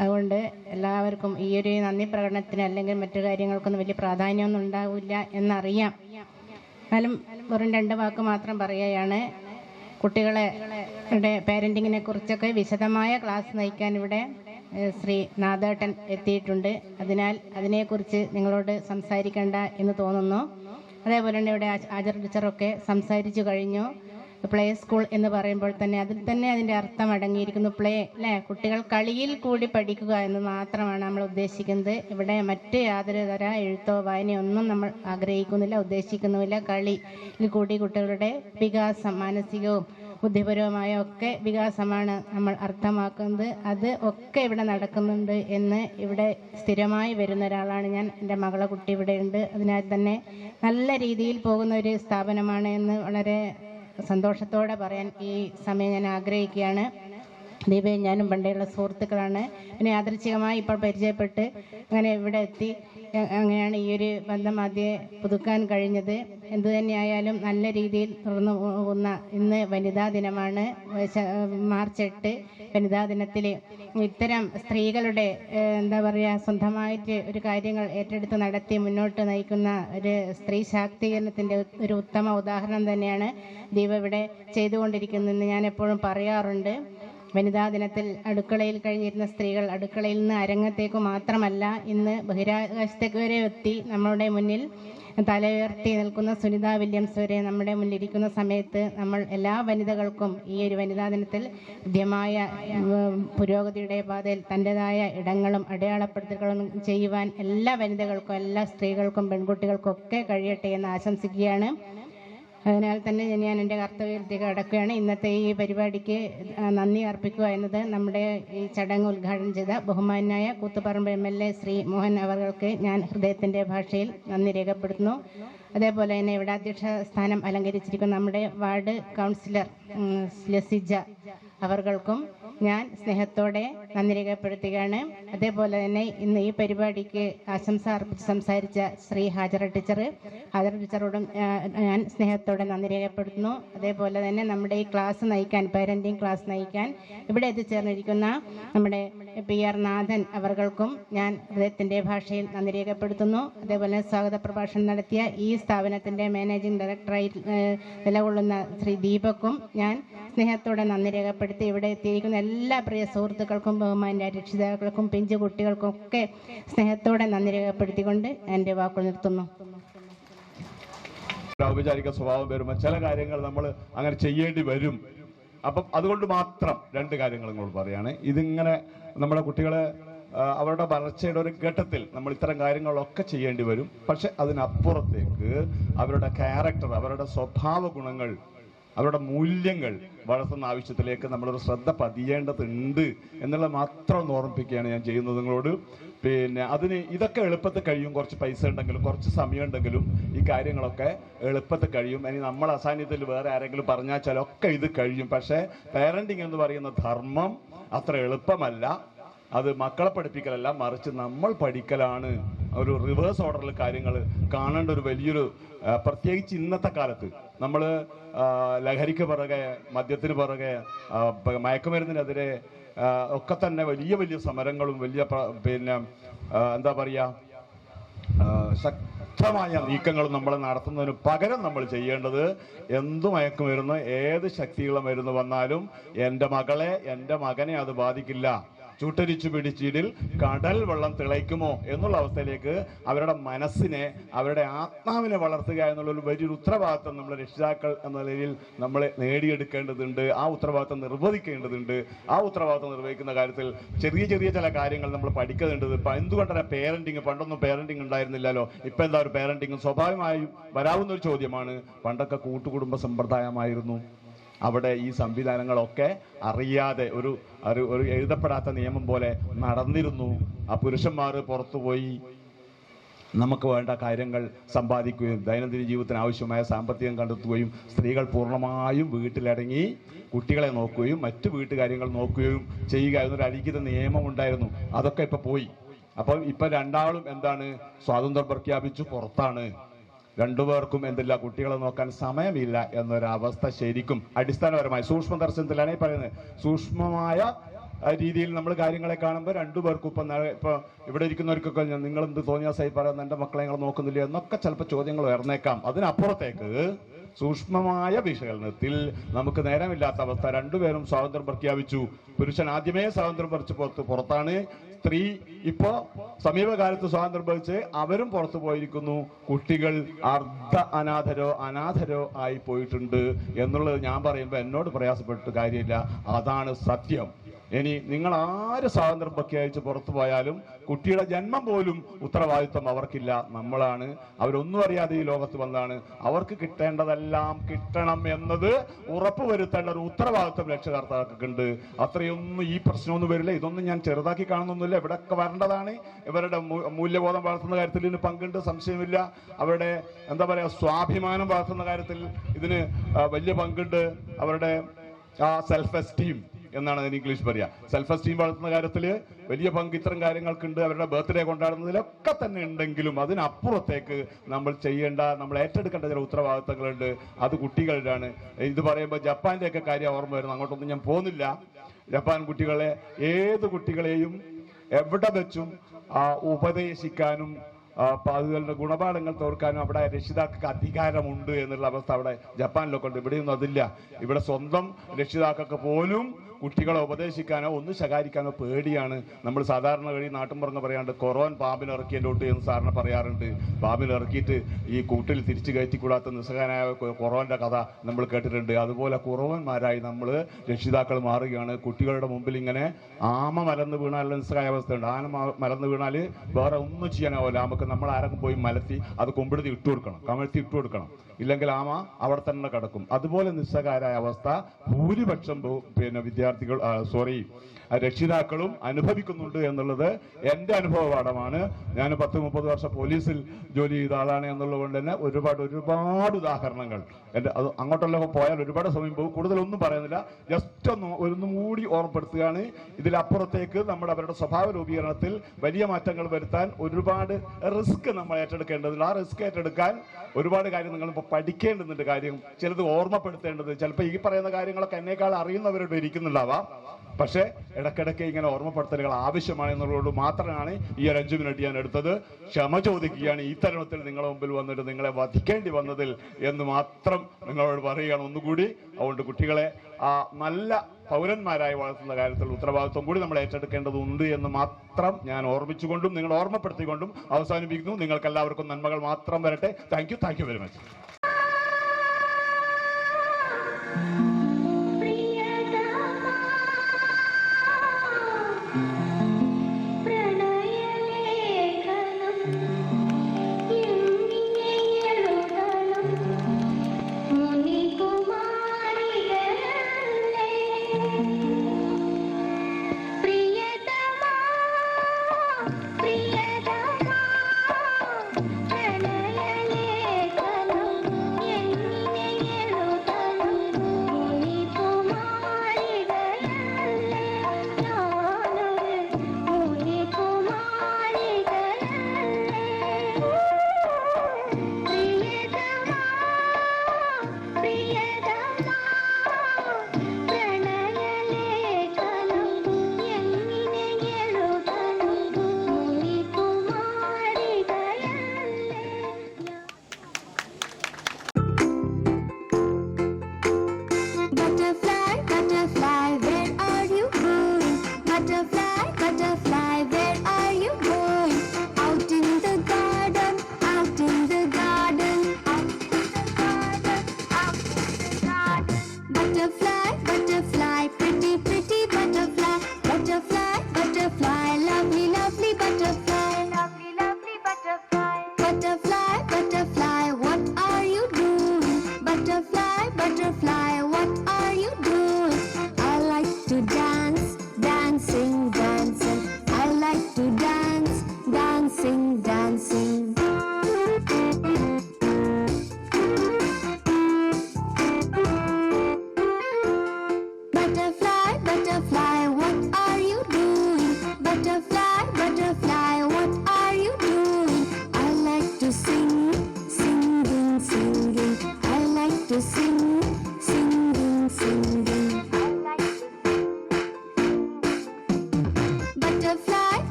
അതുകൊണ്ട് എല്ലാവർക്കും ഈ ഒരു നന്ദി പ്രകടനത്തിന് അല്ലെങ്കിൽ മറ്റു കാര്യങ്ങൾക്കൊന്നും വലിയ പ്രാധാന്യമൊന്നും ഉണ്ടാവില്ല എന്നറിയാം. എന്നാലും വെറും 2 വാക്ക് മാത്രം പറയുകയാണ്. കുട്ടികളെ പേരൻറ്റിങ്ങിനെ കുറിച്ചൊക്കെ വിശദമായ ക്ലാസ് നയിക്കാൻ ഇവിടെ ശ്രീ നാദേട്ടൻ എത്തിയിട്ടുണ്ട്. അതിനാൽ അതിനെക്കുറിച്ച് നിങ്ങളോട് സംസാരിക്കേണ്ട എന്ന് തോന്നുന്നു. അതേപോലെ തന്നെ ഇവിടെ ആചാർ ടീച്ചറൊക്കെ സംസാരിച്ചു കഴിഞ്ഞു. പ്ലേ സ്കൂൾ എന്ന് പറയുമ്പോൾ തന്നെ അതിൽ തന്നെ അതിൻ്റെ അർത്ഥം അടങ്ങിയിരിക്കുന്നു. പ്ലേ അല്ലേ, കുട്ടികൾ കളിയിൽ കൂടി പഠിക്കുക എന്ന് മാത്രമാണ് നമ്മൾ ഉദ്ദേശിക്കുന്നത്. ഇവിടെ മറ്റ് യാതൊരു തര എഴുത്തോ വായനയോ ഒന്നും നമ്മൾ ആഗ്രഹിക്കുന്നില്ല, ഉദ്ദേശിക്കുന്നുമില്ല. കളിയിൽ കൂടി കുട്ടികളുടെ വികാസം, മാനസികവും ബുദ്ധിപരവുമായ ഒക്കെ വികാസമാണ് നമ്മൾ അർത്ഥമാക്കുന്നത്. അത് ഒക്കെ ഇവിടെ നടക്കുന്നുണ്ട് എന്ന് ഇവിടെ സ്ഥിരമായി വരുന്ന ഒരാളാണ് ഞാൻ. എൻ്റെ മകളെ കുട്ടി ഇവിടെ ഉണ്ട്. അതിനാൽ തന്നെ നല്ല രീതിയിൽ പോകുന്ന ഒരു സ്ഥാപനമാണ് എന്ന് വളരെ സന്തോഷത്തോടെ പറയാൻ ഈ സമയം ഞാൻ ആഗ്രഹിക്കുകയാണ്. ദീപയും ഞാനും പണ്ടേയുള്ള സുഹൃത്തുക്കളാണ്. പിന്നെ യാദൃച്ഛികമായി ഇപ്പോൾ പരിചയപ്പെട്ട് അങ്ങനെ ഇവിടെ എത്തി. അങ്ങനെയാണ് ഈ ഒരു ബന്ധം ആദ്യം പുതുക്കാൻ കഴിഞ്ഞത്. എന്തു തന്നെയായാലും നല്ല രീതിയിൽ തുറന്നു പോകുന്ന ഇന്ന് വനിതാ ദിനമാണ്. മാർച്ച് 8 വനിതാ ദിനത്തിൽ ഇത്തരം സ്ത്രീകളുടെ എന്താ പറയുക, സ്വന്തമായിട്ട് ഒരു കാര്യങ്ങൾ ഏറ്റെടുത്ത് നടത്തി മുന്നോട്ട് നയിക്കുന്ന ഒരു സ്ത്രീ ശാക്തീകരണത്തിൻ്റെ ഒരു ഉത്തമ ഉദാഹരണം തന്നെയാണ് ദീപ ഇവിടെ ചെയ്തുകൊണ്ടിരിക്കുന്നതെന്ന് ഞാൻ എപ്പോഴും പറയാറുണ്ട്. വനിതാ ദിനത്തിൽ അടുക്കളയിൽ കഴിഞ്ഞിരുന്ന സ്ത്രീകൾ അടുക്കളയിൽ നിന്ന് അരങ്ങത്തേക്ക് മാത്രമല്ല ഇന്ന് ബഹിരാകാശത്തേക്ക് വരെ എത്തി നമ്മളുടെ മുന്നിൽ തല ഉയർത്തി നിൽക്കുന്ന സുനിത വില്യംസ് വരെ നമ്മുടെ മുന്നിലിരിക്കുന്ന സമയത്ത് നമ്മൾ എല്ലാ വനിതകൾക്കും ഈ ഒരു വനിതാ ദിനത്തിൽ കൃത്യമായ പുരോഗതിയുടെ പാതയിൽ തൻ്റെതായ ഇടങ്ങളും അടയാളപ്പെടുത്തലുകളും ചെയ്യുവാൻ എല്ലാ വനിതകൾക്കും, എല്ലാ സ്ത്രീകൾക്കും, പെൺകുട്ടികൾക്കും ഒക്കെ കഴിയട്ടെ എന്ന് ആശംസിക്കുകയാണ്. അതിനാൽ തന്നെ ഞാൻ എൻ്റെ കർത്തവ്യത്തിലേക്ക് കടക്കുകയാണ്. ഇന്നത്തെ ഈ പരിപാടിക്ക് നന്ദി അർപ്പിക്കുക എന്നത് നമ്മുടെ ഈ ചടങ്ങ് ഉദ്ഘാടനം ചെയ്ത ബഹുമാനായ കൂത്തുപറമ്പ് MLA ശ്രീ മോഹൻ അവർക്ക് ഞാൻ ഹൃദയത്തിൻ്റെ ഭാഷയിൽ നന്ദി രേഖപ്പെടുത്തുന്നു. അതേപോലെ തന്നെ ഇവിടെ അധ്യക്ഷ സ്ഥാനം അലങ്കരിച്ചിരിക്കുന്ന നമ്മുടെ വാർഡ് കൗൺസിലർ ലസിജ അവർക്കും ഞാൻ സ്നേഹത്തോടെ നന്ദി രേഖപ്പെടുത്തുകയാണ്. അതേപോലെ തന്നെ ഇന്ന് ഈ പരിപാടിക്ക് ആശംസ അർപ്പിച്ച് സംസാരിച്ച ശ്രീ ഹാജറ ടീച്ചറോടും ഞാൻ സ്നേഹത്തോടെ നന്ദി രേഖപ്പെടുത്തുന്നു. അതേപോലെ തന്നെ നമ്മുടെ ഈ ക്ലാസ് നയിക്കാൻ, പാരന്റിങ് ക്ലാസ് നയിക്കാൻ ഇവിടെ എത്തിച്ചേർന്നിരിക്കുന്ന നമ്മുടെ PR നാഥൻ അവർക്കും ഞാൻ ഹൃദയത്തിൻ്റെ ഭാഷയിൽ നന്ദി രേഖപ്പെടുത്തുന്നു. അതേപോലെ സ്വാഗത പ്രഭാഷണം നടത്തിയ ഈ സ്ഥാപനത്തിൻ്റെ മാനേജിംഗ് ഡയറക്ടറായി നിലകൊള്ളുന്ന ശ്രീ ദീപക്കും ഞാൻ സ്നേഹത്തോടെ നന്ദി രേഖപ്പെടുത്തി ഇവിടെ എത്തിയിരിക്കുന്ന എല്ലാ പ്രിയ സുഹൃത്തുക്കൾക്കും, ബഹുമാന്യ രക്ഷിതാക്കൾക്കും, പിഞ്ചു കുട്ടികൾക്കും ഒക്കെ സ്നേഹത്തോടെ നന്ദി രേഖപ്പെടുത്തിക്കൊണ്ട് എൻ്റെ വാക്കുകൾ നിർത്തുന്നു. ഔപചാരിക സ്വഭാവം വരുമ്പോൾ ചില കാര്യങ്ങൾ നമ്മൾ അങ്ങനെ ചെയ്യേണ്ടി വരും. അപ്പം അതുകൊണ്ട് മാത്രം 2 കാര്യങ്ങൾ നിങ്ങൾ പറയാണ്. ഇതിങ്ങനെ നമ്മുടെ കുട്ടികളെ അവരുടെ വളർച്ചയുടെ ഒരു ഘട്ടത്തിൽ നമ്മൾ ഇത്തരം കാര്യങ്ങളൊക്കെ ചെയ്യേണ്ടി വരും. പക്ഷെ അതിനപ്പുറത്തേക്ക് അവരുടെ ക്യാരക്ടർ, അവരുടെ സ്വഭാവ ഗുണങ്ങൾ, അവരുടെ മൂല്യങ്ങൾ വളർത്തുന്ന ആവശ്യത്തിലേക്ക് നമ്മളൊരു ശ്രദ്ധ പതിയേണ്ടതുണ്ട് എന്നുള്ളത് മാത്രം ഒന്ന് ഓർമ്മിപ്പിക്കുകയാണ് ഞാൻ ചെയ്യുന്നത് നിങ്ങളോട്. പിന്നെ അതിന് ഇതൊക്കെ എളുപ്പത്തിൽ കഴിയും. കുറച്ച് പൈസ ഉണ്ടെങ്കിലും കുറച്ച് സമയം ഉണ്ടെങ്കിലും ഈ കാര്യങ്ങളൊക്കെ എളുപ്പത്തിൽ കഴിയും. ഇനി നമ്മൾ അസാന്നിധ്യത്തിൽ വേറെ ആരെങ്കിലും പറഞ്ഞാൽ ചിലൊക്കെ ഇത് കഴിയും. പക്ഷേ പാരന്റിങ് എന്ന് പറയുന്ന ധർമ്മം അത്ര എളുപ്പമല്ല. അത് മക്കളെ പഠിപ്പിക്കലല്ല, മറിച്ച് നമ്മൾ പഠിക്കലാണ്. ഒരു റിവേഴ്സ് ഓർഡറിൽ കാര്യങ്ങൾ കാണേണ്ട ഒരു വലിയൊരു, പ്രത്യേകിച്ച് ഇന്നത്തെ കാലത്ത് നമ്മൾ ലഹരിക്ക് പുറകെ, മദ്യത്തിന് പുറകെ, മയക്കുമരുന്നിനെതിരെ ഒക്കെ തന്നെ വലിയ വലിയ സമരങ്ങളും വലിയ പിന്നെ എന്താ പറയുക, ശക്തമായ നീക്കങ്ങളും നമ്മൾ നടത്തുന്നതിന് പകരം നമ്മൾ ചെയ്യേണ്ടത് എന്തു മയക്കുമരുന്ന്, ഏത് ശക്തിയുള്ള മരുന്ന് വന്നാലും എൻ്റെ മകളെ, എൻ്റെ മകനെ അത് ബാധിക്കില്ല. ചൂട്ടരിച്ചു പിടിച്ചിടിൽ കടൽ വെള്ളം തിളയ്ക്കുമോ എന്നുള്ള അവസ്ഥയിലേക്ക് അവരുടെ മനസ്സിനെ, അവരുടെ ആത്മാവിനെ വളർത്തുക എന്നുള്ളൊരു വലിയൊരു ഉത്തരവാദിത്വം നമ്മൾ രക്ഷിതാക്കൾ എന്ന നിലയിൽ നമ്മൾ നേടിയെടുക്കേണ്ടതുണ്ട്. ആ ഉത്തരവാദിത്വം നിർവഹിക്കേണ്ടതുണ്ട്. ആ ഉത്തരവാദിത്വം നിർവഹിക്കുന്ന കാര്യത്തിൽ ചെറിയ ചെറിയ ചില കാര്യങ്ങൾ നമ്മൾ പഠിക്കേണ്ടത്. ഇപ്പം എന്തുകൊണ്ടാണ് പേരന്റിങ്, പണ്ടൊന്നും പേരന്റിങ് ഉണ്ടായിരുന്നില്ലല്ലോ, ഇപ്പം എന്താ ഒരു പേരന്റിങ്? സ്വാഭാവികമായും വരാവുന്ന ഒരു ചോദ്യമാണ്. പണ്ടൊക്കെ കൂട്ടുകുടുംബ സമ്പ്രദായമായിരുന്നു. അവിടെ ഈ സംവിധാനങ്ങളൊക്കെ അറിയാതെ ഒരു എഴുതപ്പെടാത്ത നിയമം പോലെ നടന്നിരുന്നു. ആ പുരുഷന്മാർ പുറത്തുപോയി നമുക്ക് വേണ്ട കാര്യങ്ങൾ സമ്പാദിക്കുകയും ദൈനംദിന ജീവിതത്തിന് ആവശ്യമായ സാമ്പത്തികം കണ്ടെത്തുകയും സ്ത്രീകൾ പൂർണ്ണമായും വീട്ടിലടങ്ങി കുട്ടികളെ നോക്കുകയും മറ്റു വീട്ടുകാര്യങ്ങൾ നോക്കുകയും ചെയ്യുക എന്നൊരു അലിഖിത നിയമം ഉണ്ടായിരുന്നു. അതൊക്കെ ഇപ്പൊ പോയി. അപ്പം ഇപ്പൊ രണ്ടാളും എന്താണ്, സ്വാതന്ത്ര്യം പ്രഖ്യാപിച്ചു, പുറത്താണ്. രണ്ടുപേർക്കും എന്തില്ല, കുട്ടികളെ നോക്കാൻ സമയമില്ല എന്നൊരവസ്ഥ ശരിക്കും അടിസ്ഥാനപരമായി സൂക്ഷ്മദർശനത്തിലാണ് ഈ പറയുന്നത്. സൂക്ഷ്മമായ രീതിയിൽ നമ്മൾ കാര്യങ്ങളെ കാണുമ്പോൾ രണ്ടുപേർക്കും ഇപ്പൊ ഇവിടെ ഇരിക്കുന്നവർക്കൊക്കെ നിങ്ങൾ എന്ത് തോന്നിയ സൈ പറയുന്നത്, എൻ്റെ മക്കളെ നിങ്ങൾ നോക്കുന്നില്ല എന്നൊക്കെ ചിലപ്പോൾ ചോദ്യങ്ങൾ ഉയർന്നേക്കാം. അതിനപ്പുറത്തേക്ക് സൂക്ഷ്മമായ വിശകലനത്തിൽ നമുക്ക് നേരമില്ലാത്ത അവസ്ഥ. രണ്ടുപേരും സ്വാതന്ത്ര്യം പ്രഖ്യാപിച്ചു. പുരുഷൻ ആദ്യമേ സ്വാതന്ത്ര്യം പറിച്ച് പുറത്താണ്. സ്ത്രീ ഇപ്പോ സമീപകാലത്ത് സ്വാതന്ത്ര്യം പറിച്ച് അവരും പുറത്തു പോയിരിക്കുന്നു. കുട്ടികൾ അനാഥരോ ആയി പോയിട്ടുണ്ട് എന്നുള്ളത് ഞാൻ പറയുമ്പോൾ എന്നോട് പ്രയാസപ്പെട്ടിട്ട് കാര്യമില്ല. അതാണ് സത്യം. ഇനി നിങ്ങൾ ആര് സ്വാതന്ത്ര്യം പ്രഖ്യാപിച്ച് പുറത്തു പോയാലും കുട്ടിയുടെ ജന്മം പോലും ഉത്തരവാദിത്വം അവർക്കില്ല, നമ്മളാണ്. അവരൊന്നും അറിയാതെ ഈ ലോകത്ത് വന്നാണ്. അവർക്ക് കിട്ടേണ്ടതെല്ലാം കിട്ടണം എന്നത് ഉറപ്പുവരുത്തേണ്ട ഒരു ഉത്തരവാദിത്വം രക്ഷകർത്താക്കൾക്കുണ്ട്. അത്രയൊന്നും ഈ പ്രശ്നമൊന്നും വരില്ല. ഇതൊന്നും ഞാൻ ചെറുതാക്കി കാണുന്നൊന്നുമില്ല. ഇവിടെയൊക്കെ വരേണ്ടതാണ്. ഇവരുടെ മൂല്യബോധം വളർത്തുന്ന കാര്യത്തിൽ ഇതിന് പങ്കുണ്ട്, സംശയമില്ല. അവരുടെ എന്താ പറയുക, സ്വാഭിമാനം വളർത്തുന്ന കാര്യത്തിൽ ഇതിന് വലിയ പങ്കുണ്ട്. അവരുടെ സെൽഫ് എസ്റ്റീം എന്നാണ് അതിന് ഇംഗ്ലീഷ് പറയുക. സെൽഫ് എസ്റ്റീം വളർത്തുന്ന കാര്യത്തിൽ വലിയ പങ്ക് ഇത്തരം കാര്യങ്ങൾക്കുണ്ട്. അവരുടെ ബർത്ത്ഡേ കൊണ്ടാടുന്നതിലൊക്കെ തന്നെ ഉണ്ടെങ്കിലും അതിനപ്പുറത്തേക്ക് നമ്മൾ ഏറ്റെടുക്കേണ്ട ചില ഉത്തരവാദിത്തങ്ങളുണ്ട്. അത് കുട്ടികളുടെയാണ്. ഇത് പറയുമ്പോൾ ജപ്പാന്റെയൊക്കെ കാര്യം ഓർമ്മ വരുന്നു. അങ്ങോട്ടൊന്നും ഞാൻ പോകുന്നില്ല. ജപ്പാൻ കുട്ടികളെ, ഏത് കുട്ടികളെയും എവിടെ വെച്ചും ഉപദേശിക്കാനും അതുകളുടെ ഗുണപാഠങ്ങൾ തോർക്കാനും അവിടെ രക്ഷിതാക്കൾക്ക് അധികാരമുണ്ട് എന്നുള്ള അവസ്ഥ അവിടെ ജപ്പാനിലൊക്കെ ഉണ്ട്. ഇവിടെയൊന്നും അതില്ല. ഇവിടെ സ്വന്തം രക്ഷിതാക്കൾക്ക് പോലും കുട്ടികളെ ഉപദേശിക്കാനോ ഒന്ന് ശകാരിക്കാനോ പേടിയാണ്. നമ്മൾ സാധാരണ വഴി നാട്ടും പറഞ്ഞ് പറയാണ്ട് കൊറോൻ പാമ്പിനിറക്കിയതിലോട്ട് എന്ന് സാറിന് പറയാറുണ്ട്. പാമ്പിനിറക്കിയിട്ട് ഈ കൂട്ടിൽ തിരിച്ചു കയറ്റിക്കൂടാത്ത നിസ്സഹായനായ കൊറോന്റെ കഥ നമ്മൾ കേട്ടിട്ടുണ്ട്. അതുപോലെ കുറവന്മാരായി നമ്മൾ രക്ഷിതാക്കൾ മാറുകയാണ്. കുട്ടികളുടെ മുമ്പിൽ ഇങ്ങനെ ആമ മലന്ന് വീണാലുള്ള നിസ്സഹായ അവസ്ഥയുണ്ട്. ആന മലന്ന് വീണാൽ വേറെ ഒന്നും ചെയ്യാനാവില്ല. നമ്മൾ ആരെങ്കിലും പോയി മലത്തി അത് കൊമ്പിടുത്തി കമഴ്ത്തി ഇട്ടു കൊടുക്കണം. ഇല്ലെങ്കിൽ ആമ അവിടെ തന്നെ കിടക്കും. അതുപോലെ നിസ്സഹായരായ അവസ്ഥ ഭൂരിപക്ഷം രക്ഷിതാക്കളും അനുഭവിക്കുന്നുണ്ട് എന്നുള്ളത് എൻ്റെ അനുഭവ പാഠമാണ്. ഞാൻ 10-30 വർഷം പോലീസിൽ ജോലി ചെയ്ത ആളാണ് എന്നുള്ളത് കൊണ്ട് തന്നെ ഒരുപാട് ഉദാഹരണങ്ങൾ അത് അങ്ങോട്ടെല്ലാം പോയാൽ ഒരുപാട് സമയം പോകും. കൂടുതലൊന്നും പറയുന്നില്ല. ജസ്റ്റ് ഒന്നും കൂടി ഓർമ്മപ്പെടുത്തുകയാണ്. ഇതിലപ്പുറത്തേക്ക് നമ്മൾ അവരുടെ സ്വഭാവ രൂപീകരണത്തിൽ വലിയ മാറ്റങ്ങൾ വരുത്താൻ ഒരുപാട് റിസ്ക് നമ്മൾ ഏറ്റെടുക്കേണ്ടതുണ്ട്. ആ റിസ്ക് ഏറ്റെടുക്കാൻ ഒരുപാട് കാര്യം നിങ്ങൾ ഇപ്പോൾ പഠിക്കേണ്ടതുണ്ട്. കാര്യം ചിലത് ഓർമ്മപ്പെടുത്തേണ്ടത്. ചിലപ്പോൾ ഈ പറയുന്ന കാര്യങ്ങളൊക്കെ എന്നേക്കാൾ അറിയുന്നവരോട് ഇരിക്കുന്നുണ്ടാവാം. പക്ഷേ ഇടയ്ക്കിടയ്ക്ക് ഇങ്ങനെ ഓർമ്മപ്പെടുത്തലുകൾ ആവശ്യമാണ് എന്നുള്ളത് മാത്രമാണ് ഈ ഒരു 5 മിനിറ്റ് ഞാൻ എടുത്തത്. ക്ഷമ ചോദിക്കുകയാണ് ഈ തരുണത്തിൽ നിങ്ങളുടെ മുമ്പിൽ വന്നിട്ട് നിങ്ങളെ വധിക്കേണ്ടി വന്നതിൽ എന്ന് മാത്രം നിങ്ങളോട് പറയുകയാണ് ഒന്നുകൂടി. അതുകൊണ്ട് കുട്ടികളെ നല്ല പൗരന്മാരായി വളർത്തുന്ന കാര്യത്തിൽ ഉത്തരവാദിത്വം കൂടി നമ്മൾ ഏറ്റെടുക്കേണ്ടതുണ്ട് എന്ന് മാത്രം ഞാൻ ഓർമ്മിച്ചുകൊണ്ടും നിങ്ങൾ ഓർമ്മപ്പെടുത്തിക്കൊണ്ടും അവസാനിപ്പിക്കുന്നു. നിങ്ങൾക്ക് എല്ലാവർക്കും നന്മകൾ മാത്രം വരട്ടെ. Thank you very much.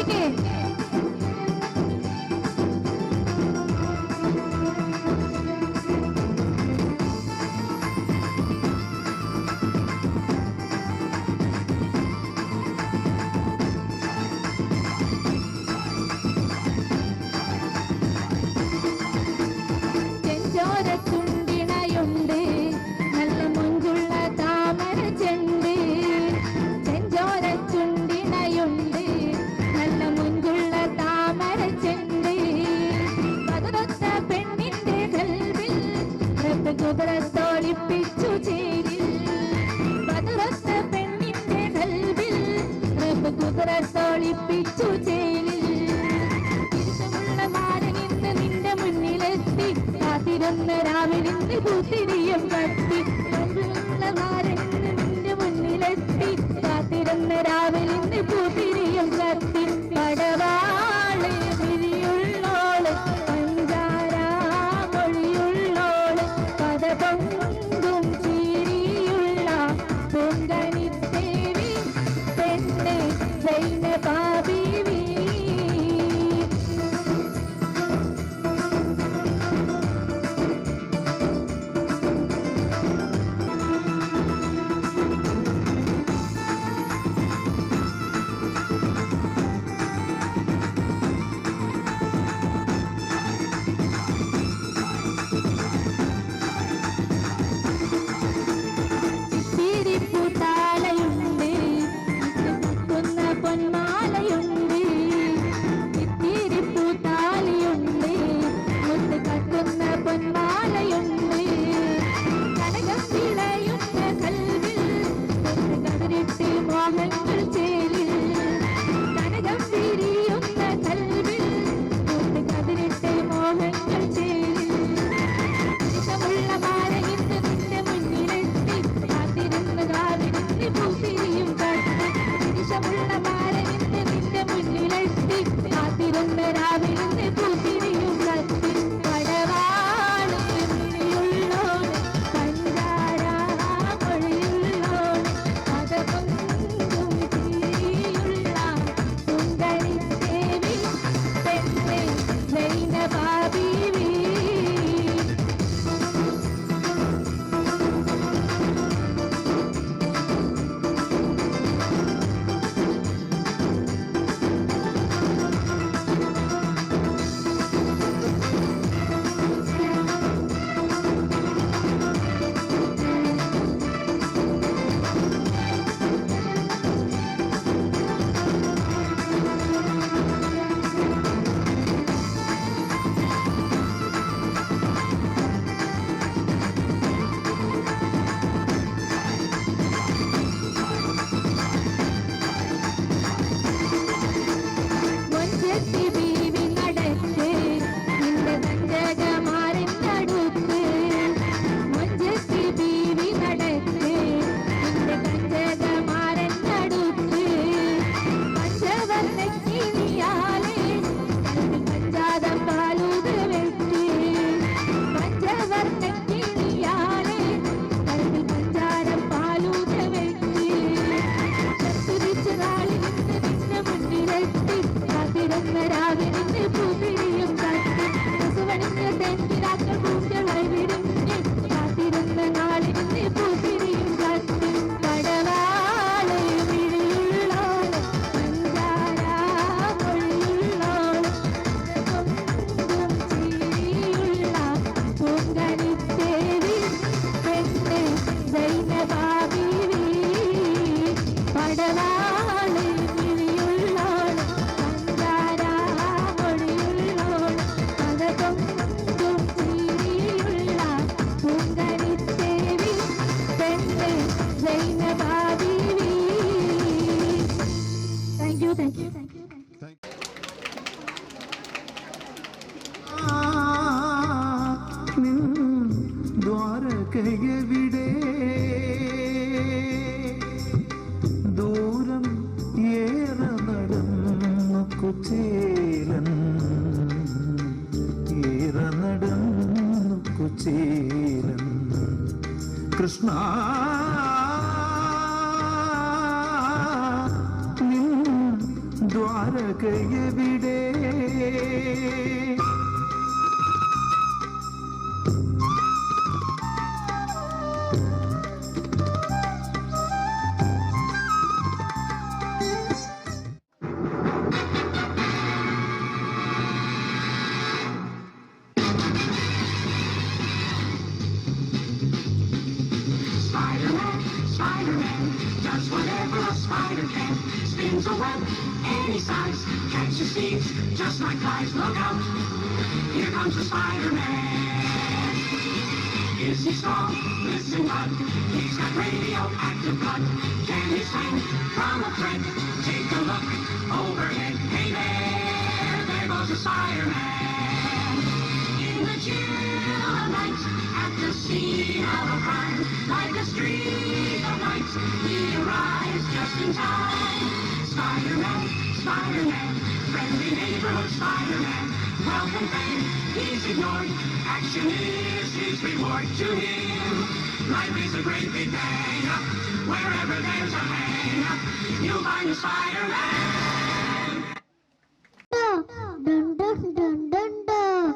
Okay. ചെഞ്ചോരത്തുണ്ടിണയുണ്ട് നല്ല മുഞ്ചുള്ള താമര ചെണ്ട്. ചെഞ്ചോരത്തുണ്ടിണയുണ്ട് നല്ല മുഞ്ചുള്ള താമര ചെണ്ട്. പതിനൊത്ത പെണ്ണിന്റെ കൽവിൽ റബ്ബ് കുതിരത്തോളിപ്പിച്ചു ചേരിൽ. പതിനൊത്ത പെണ്ണിന്റെ കൽവിൽ റബ്ബ് കുതിരത്തോളിപ്പിച്ചു ചേരിൽ. തിരിച്ചുമുള്ള മാരനിന്ന് നിന്റെ മുന്നിലെത്തി കാത്തിരുന്ന രാവിലിന്ന് പൂത്തിരിയും കത്തി. മുൻപിലുള്ള മാരനിന്ന് നിന്റെ മുന്നിലെത്തി കാത്തിരുന്ന രാവിലിന്ന് പൂത്തിരിയും കത്തി. പടവാള് വിരിയുള്ളോള് പഞ്ചാരാമൊഴിയുള്ളോള് പദപൊങ്കും ചീരിയുള്ള പൊങ്കനിത്തേവി പെണ്ണ് സൈനബാബീവി. കഥയെവിടെ? Spider-Man does whatever a spider can. Spins a web any size, catches thieves just like flies. Look out, here comes the Spider-Man. Is he strong? Listen, bud, he's got radioactive blood. Can he swing from a thread? Take a look overhead. Hey there goes the Spider-Man. In the chill of night, at the scene of a crime, like a streak of light, he arrives just in time. Spider-Man, Spider-Man, friendly neighborhood Spider-Man. Welcome fame, he's ignored. Action is his reward to him. Life is a great big bang. Wherever there's a hang, you'll find a Spider-Man. Dun dun dun dun dun.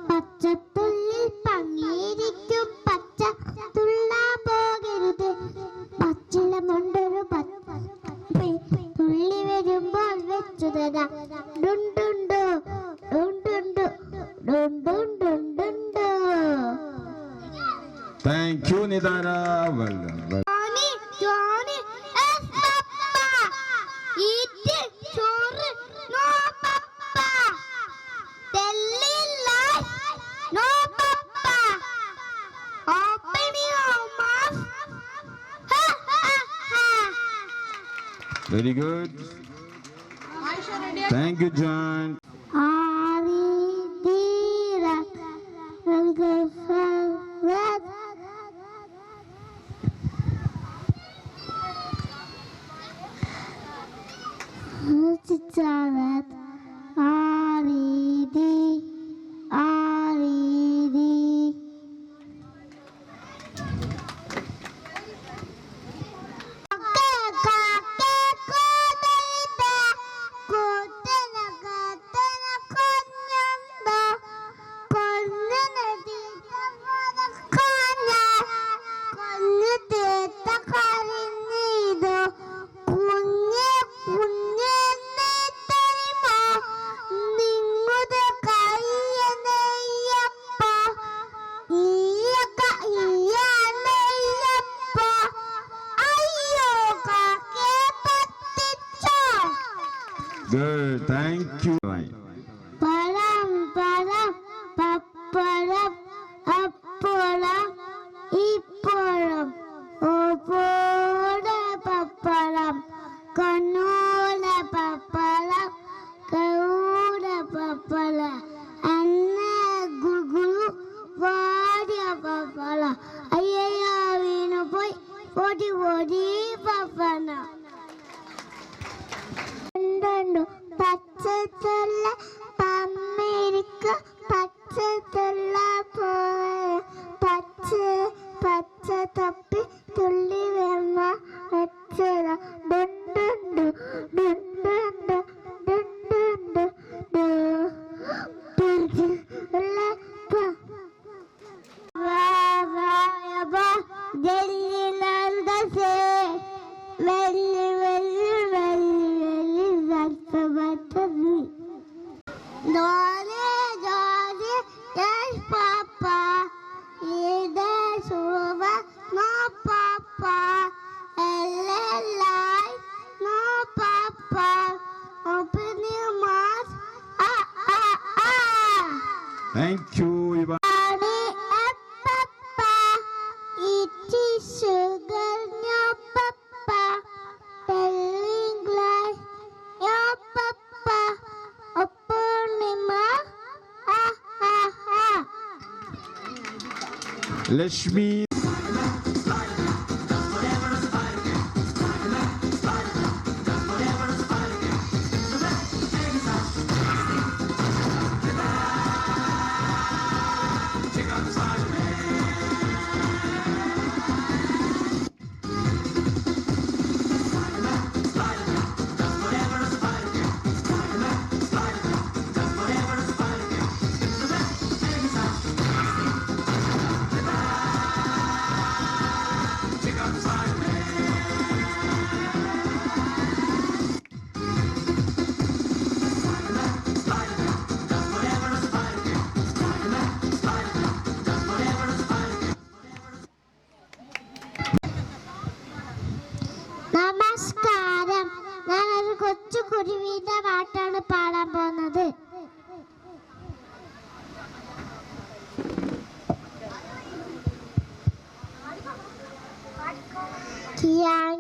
പച്ചത്തുള്ളിൽ പങ്ങിയിരിക്കും പച്ച തുള്ളാ പോകരുത്. പച്ചിലമുണ്ടൊരു തുള്ളി വരുമ്പോൾ വെച്ചു തരാം. ഡുണ്ടുണ്ടോ ഡുണ്ടുണ്ടു ഡുണ്ടുണ്ടുണ്ടുണ്ടോ. Thank you Nithara. Johnny, yes, Papa. Eat ചോറ്. No, Papa. Telling lies. No, Papa. Open your mouth. Ha, ha, ha. Very good. Thank you, John. Good, thank you. പഴം പഴം പപ്പടം അപ്പളം ഇപ്പഴം ഓപ്പോട പപ്പടം കണ്ണൂല പപ്പടം കൗട പപ്പടം അന്ന ഗുഗുളു വാടിയ പപ്പടം അയ്യോ വീണു പോയി ഓടി ഓടി പപ്പടം. പച്ചത്തുള്ള പമ്മരിക്ക പച്ചത്തുള്ള പച്ച പച്ച തപ്പി തുള്ളി വെമ്മ വെച്ചത ഡുണ്ടുണ്ടു ഡുണ്ടുണ്ടു ഡുണ്ടുണ്ടു വെല്ലി വെല്ലി വെല്ലി വെല്ലി സത്സവത്തി. Dolly, Dolly, yes, Papa. Eat the sugar, no, Papa. Light, no, Papa. Open your mouth, ah, ah, ah. Thank you, Ivan. Dolly and Papa, eat sugar, no, Papa. Telling lies, no, Papa. Open your mouth, ah, ah, ah. Lashmi.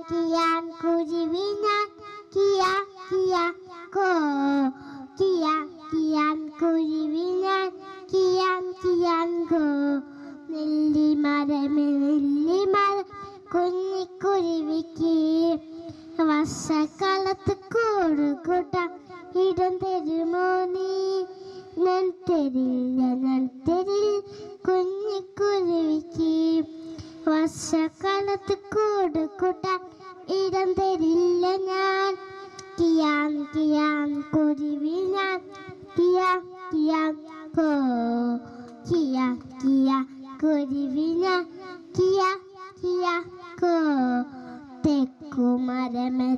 Kiyan കുരുവി ഞാൻ കിയാ കിയാ കോ കിയാ കിയാൻ കുരുവി ഞാൻ കിയാൻ കിയാൻ കോ നെല്ലിമരമേ നെല്ലിമരം കുഞ്ഞിക്കുരുവിക്ക് വർഷക്കാലത്ത് കൂടുകൂട്ടാൻ ഇടം തരുമോ നീ? ഞാൻ തരില്ല കുഞ്ഞിക്കുരുവിക്ക് വർഷക്കാലത്ത് കൂടുകൂട്ടാൻ ഇടം തരില്ല ഞാൻ. കിയാൻ കിയാൻ കുരുവി ഞാൻ കിയാ കിയാൻ കോ കിയാ കിയാ കുരുവി ഞാൻ കിയാ കിയാ കോ തെക്കുമരമേ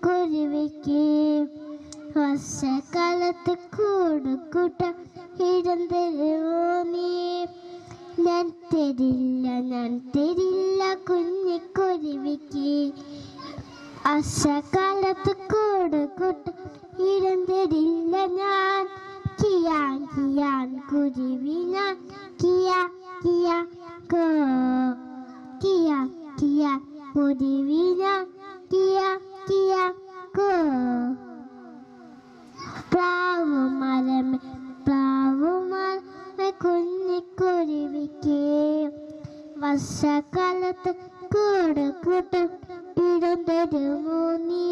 കുരുവിക്ക് വർഷക്കാലത്ത് കൂടുകൂട്ടാൻ ഇടം തരുമോ നീ? ഞാൻ തരില്ല കുഞ്ഞിക്കുരുവിക്ക് വർഷക്കാലത്ത് കൂടുകൂട്ടാൻ ഇടം തരില്ല ഞാൻ. കിയാൻ കിയാൻ കുരുവി ഞാൻ കിയാ കിയാ കോ കിയാ കിയാ കുരുവി ഞാൻ കിയാ കിയാ കോ പ്ലാവുമരമേ കുഞ്ഞിക്കുരുവിക്ക് വർഷക്കാലത്ത് കൂടുകൂട്ടാൻ ഇടം തരുമോ നീ?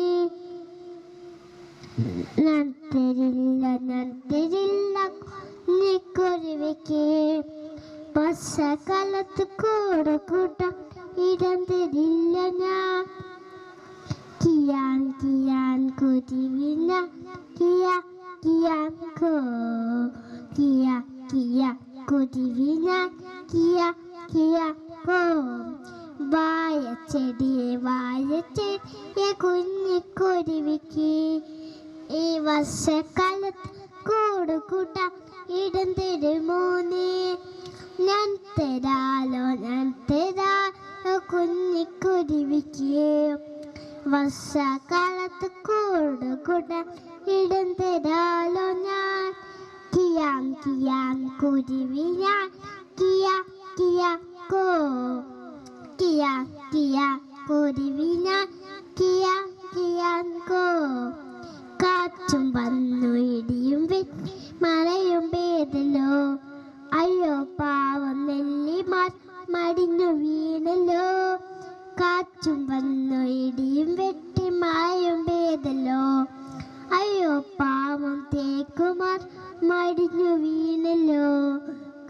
ഞാൻ തരില്ല കുഞ്ഞിക്കുരുവിക്ക് വർഷക്കാലത്ത് കൂടുകൂട്ടാൻ ഇടം തരില്ല ഞാൻ. കിയാൻ കിയാൻ കുരുവി ഞാൻ കിയാ കിയാൻ കോ കിയാ കിയാ കുരുവി ഞാൻ കിയാ കിയാ കോ വാഴച്ചെടിയെ കുഞ്ഞിക്കുരുവിക്ക് ഈ വർഷക്കാലത്ത് കൂടുകൂട്ടാൻ ഇടം തരുമോ നീ? ഞാൻ തരാലോ കുഞ്ഞിക്കുരുവിക്ക് വർഷക്കാലത്ത് കൂടുകൂട്ടാൻ ഇടം തരാലോ ഞാൻ. കിയാൻ കിയാൻ കുരുവി ഞാൻ കിയാ കിയാ കോ കിയാ കിയാ കുരുവി ഞാൻ കിയാ കിയാൻ കോ കാറ്റും വന്നു ഇടിയും മഴയും പെയ്തല്ലോ അയ്യോ പാവം നെല്ലിമാർ മടിഞ്ഞു വീണല്ലോ. കാറ്റും വന്നു ഇടിയും വെട്ടി മഴയും പെയ്തല്ലോ അയ്യോ പാവം തേക്കുമാർ മടിഞ്ഞു വീണല്ലോ.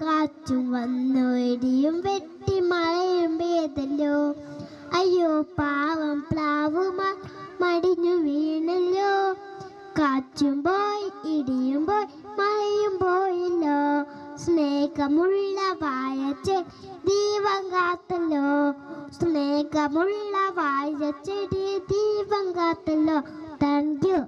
കാറ്റും വന്നു ഇടിയും വെട്ടി മഴയും പെയ്തല്ലോ അയ്യോ പാവം പ്ലാവുമാർ മടിഞ്ഞു വീണല്ലോ. കാറ്റും പോയി ഇടിയും പോയി മഴയും പോയല്ലോ. സ്നേഹമുള്ള വാഴച്ചെടി ദീപം കാത്തല്ലോ. സ്നേഹമുള്ള വാഴച്ചെടി ദീപം കാത്തല്ലോ. Thank you.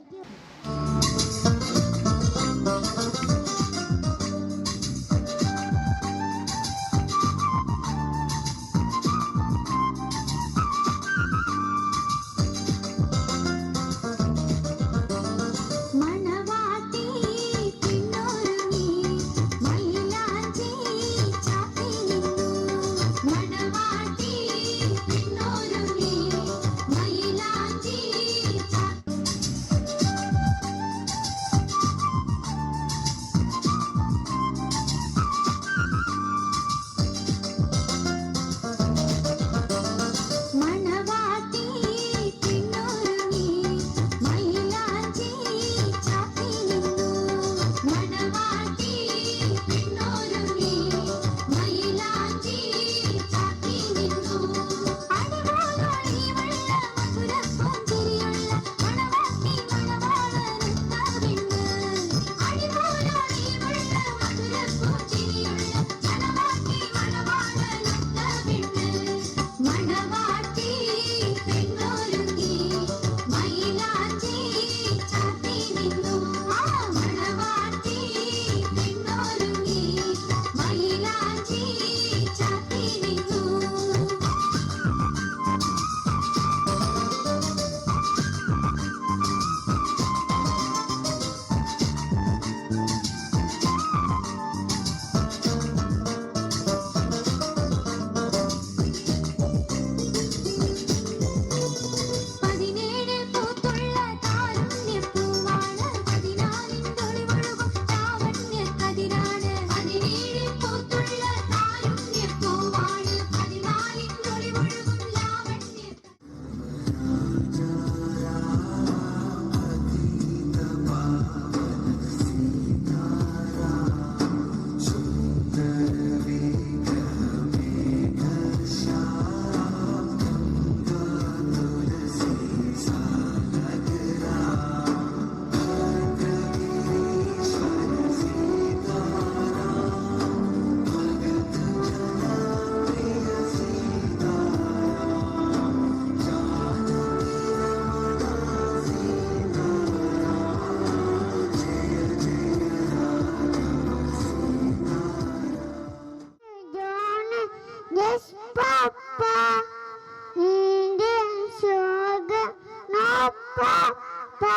papa.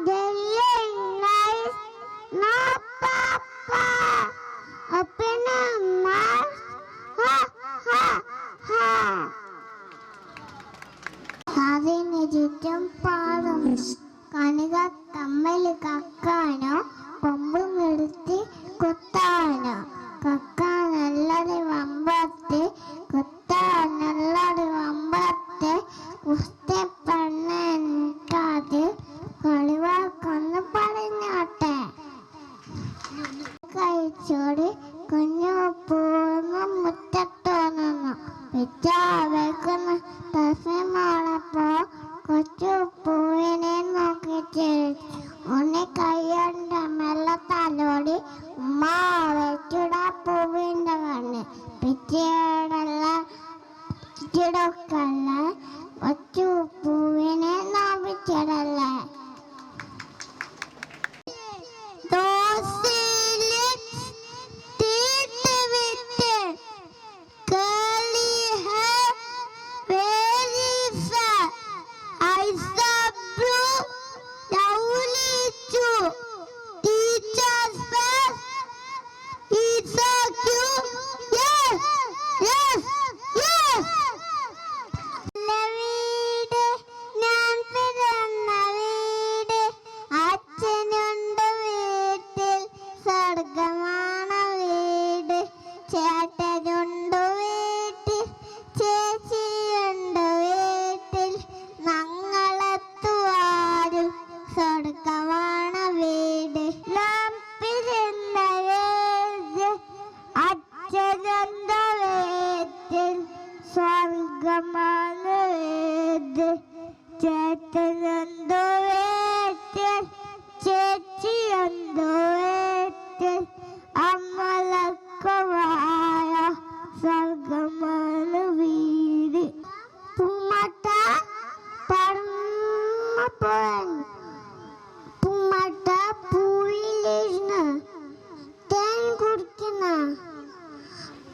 Day and night, no papa. Open your mouth, ha ha ha. കാതിന് ചുറ്റും പാടും കണിക കമ്മൽ കക്കാനോ കൊമ്പ് നിർത്തി കുത്താനോ കക്കാനല്ലടി വമ്പത്തെ കുത്താനല്ലടി വമ്പത്തെ കുസ്തി പെണ്ണാത് കളിവാക്കൊന്ന് പറഞ്ഞോട്ടെ കഴിച്ചോടി കുഞ്ഞു പൂർണ്ണ മുറ്റത്തോന്നു വെച്ചാവേക്കുന്ന തസ്മോളപ്പോ കൊച്ചു പൂവിനെ നോക്കിച്ച് ഉണ്ണി കൈയ്യണ്ട മെല്ലെ തലോടി ഉമ്മ വെച്ചുട പൂവിന്റെ കണ്ണ് പിറ്റിടല്ല പിറ്റിടൊക്കല്ല കൊച്ചു പൂവിനെ നോവിച്ചിടല്ലേ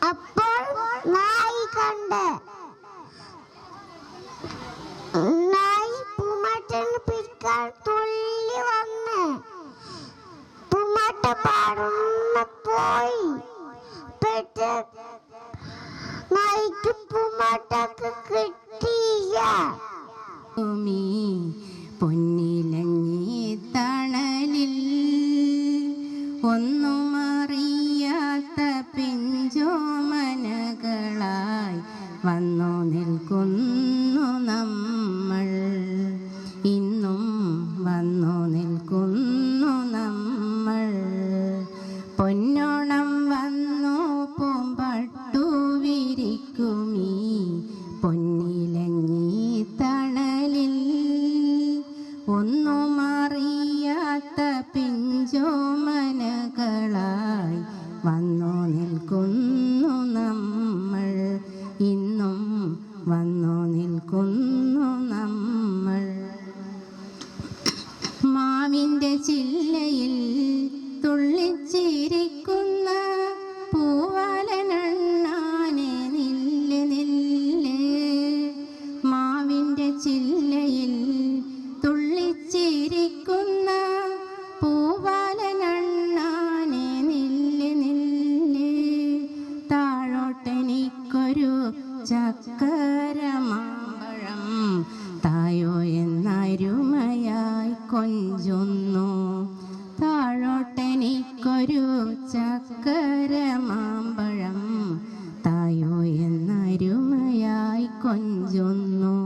അപ്പോൾ നായി കണ്ട് നായി പൂമാട്ടന് പിടിക്കാൻ തുള്ളി വന്ന് പൂമാട്ട പാടുന്ന പോയി പെട്ട് നായിക്ക് പൂമാട്ടക്ക് കിട്ടിയ പൊന്നിലങ്ങി തണലിൽ ഒന്നും അറിയാത്ത പിഞ്ചോമനകളായി വന്നു നിൽക്കുന്നു നമ്മൾ ഇന്നും വന്നു നിൽക്കുന്നു നമ്മൾ പൊന്നോണം വന്നു പൂമ്പട്ടു വിരിക്കുമീ പൊന്നിലങ്ങി തണലിൽ ഒന്നും അറിയാത്ത പിഞ്ചോമനകളായി വന്നു നിൽക്കുന്നു നമ്മൾ ഇന്നും വന്നു നിൽക്കുന്നു നമ്മൾ മാവിൻ്റെ ചില്ലയിൽ തുള്ളിച്ചിരിക്കുന്ന പൂവാലനണ്ണാനെ നില്ല് നില്ല് മാവിൻ്റെ ചില്ലയിൽ തുള്ളിച്ചിരിക്കുന്ന പൂവാലനണ്ണാനെ നില്ല് നില്ല് താഴോട്ടെനിക്കൊരു ചക്കരമാമ്പഴം തായോ എന്നരുമയായി കൊഞ്ചുന്നു താഴോട്ടെനിക്കൊരു ചക്കരമാമ്പഴം തായോ എന്നരുമയായി കൊഞ്ചുന്നു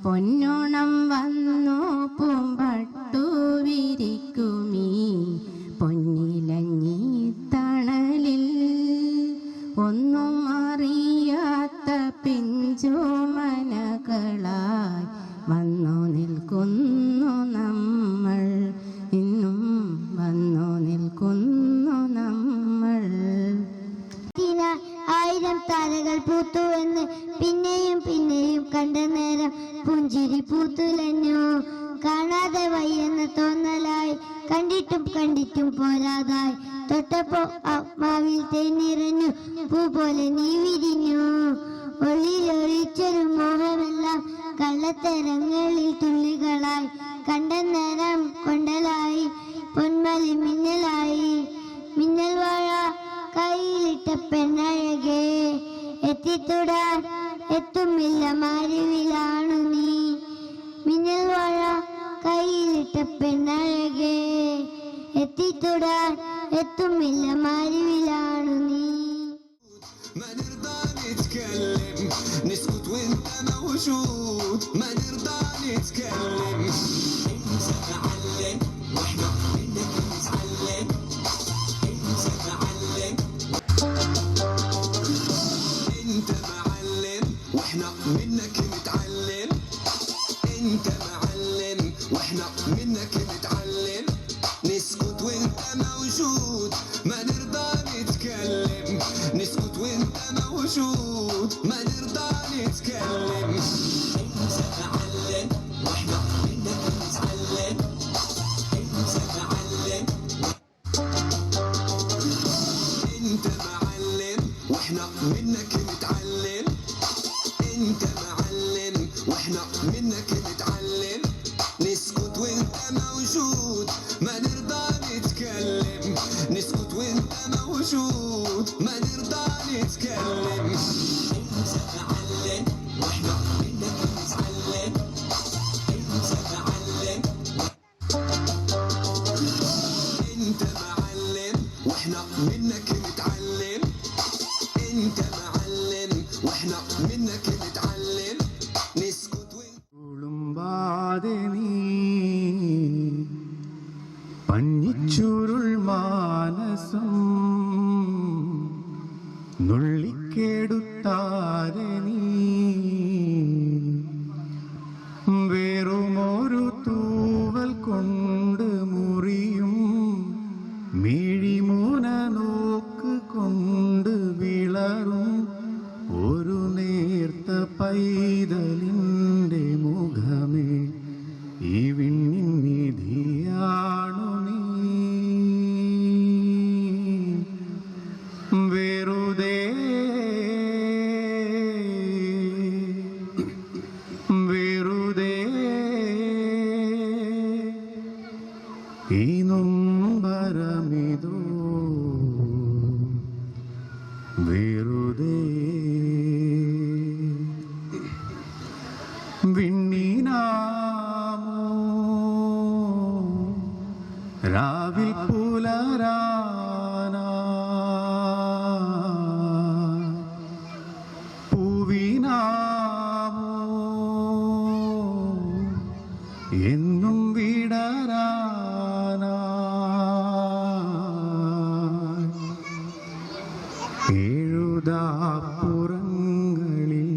പൊന്നോണം വന്നു പൂമ്പട്ടു വിരിക്കുമീ പൊന്നിലങ്ങി തണലിൽ ഒന്നും അറിയാത്ത പിഞ്ചോമനകളായി വന്നു നിൽക്കുന്നു നമ്മൾ ഇന്നും വന്നു നിൽക്കുന്നു നമ്മൾ 1000 താരകൾ പൂത്തു എന്ന് പിന്നെയും പിന്നെയും കണ്ട നേരം പുഞ്ചിരി പൂത്തുലഞ്ഞു കാണാതെ വയ്യെന്ന തോന്നലായി കണ്ടിട്ടും കണ്ടിട്ടും പോരാതായി തൊട്ടപ്പോ ആത്മാവിൽ തേനിറഞ്ഞു പൂ പോലെ നീ വിരിഞ്ഞു ഒളിച്ചൊരു മോഹമെല്ലാം കള്ള കടത്തരങ്ങളിൽ തുള്ളികളായി കണ്ട നേരം കൊണ്ടലായി പൊന്മലി മിന്നലായി മിന്നൽ വാഴ കയ്യിലിട്ട പെണ്ണഴകേ എത്തിത്തുടാൻ എത്തുമില്ല മാരിവിലാണു നീ മിന്നൽ വാഴ കയ്യിലിട്ട പെണ്ണഴകേ എത്തിത്തുടാൻ എത്തുമില്ല മാരിവിലാണു നീ ما نرضى نتكلم نسكت وانت موجود ما نرضى نتكلم انت معلم واحنا منك نتعلم انت معلم انت معلم واحنا منك نتعلم انت معلم واحنا منك نتعلم نسكت وانت موجود ما نرضى نتكلم نسكت وانت موجود ما نرضى نتكلم انت معلم واحنا منك نتعلم انت معلم انت معلم واحنا منك نتعلم انت معلم واحنا منك نتعلم نسكت وانت موجود ما نرضى نتكلم نسكت وانت موجود ما نرضى نتكلم انت معلم واحنا منك نتعلم انت معلم انت معلم واحنا منك نتعلم انت معلم واحنا منك نتعلم نسكت തുളുമ്പാതെ നീ പഞ്ഞിച്ചുരുൾ മാനസം നുള്ളിക്കെടുത്താതെ നീ വെറുമൊരു തൂവൽ കൊണ്ട് മുറിയും മിഴിമൂന നോക്ക് കൊണ്ട് വിളറും ഒരു നേർത്ത പൈതലിൻ്റെ മുഖമേ ഈ വിണ്ണിൻ നിധിയാണു നീ വെറുതെ വെറുതെ ഈ നൊമ്പരമിതോ വെറുതെ വിണ്ണിനാമോ രാവിൽ പുലരാനാ പൂവിനാമോ എന്നും വിടരാനാ എഴുതാപ്പുറങ്ങളിൽ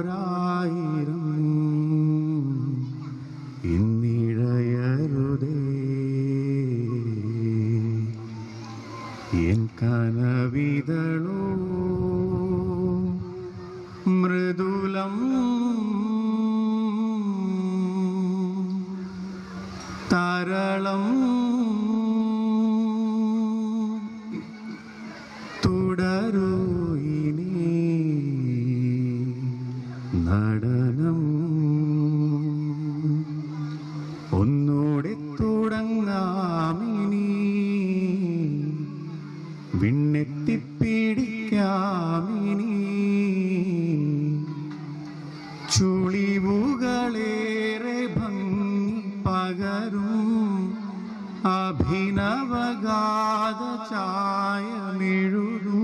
പഴിവാക്കൊരായിരം ഇന്നിഴയരുതേ എൻ കനവിതളോ മൃദുലം തരളം തുടരൂ ഇനി നടനം ഒന്നൂടെ തുടങ്ങാമിനി വിണ്ണെത്തിപ്പിടിക്കാമിനി ചുളിവുകളേറെ ഭംഗി പകരും അഭിനവഗാത ചായമെഴുതും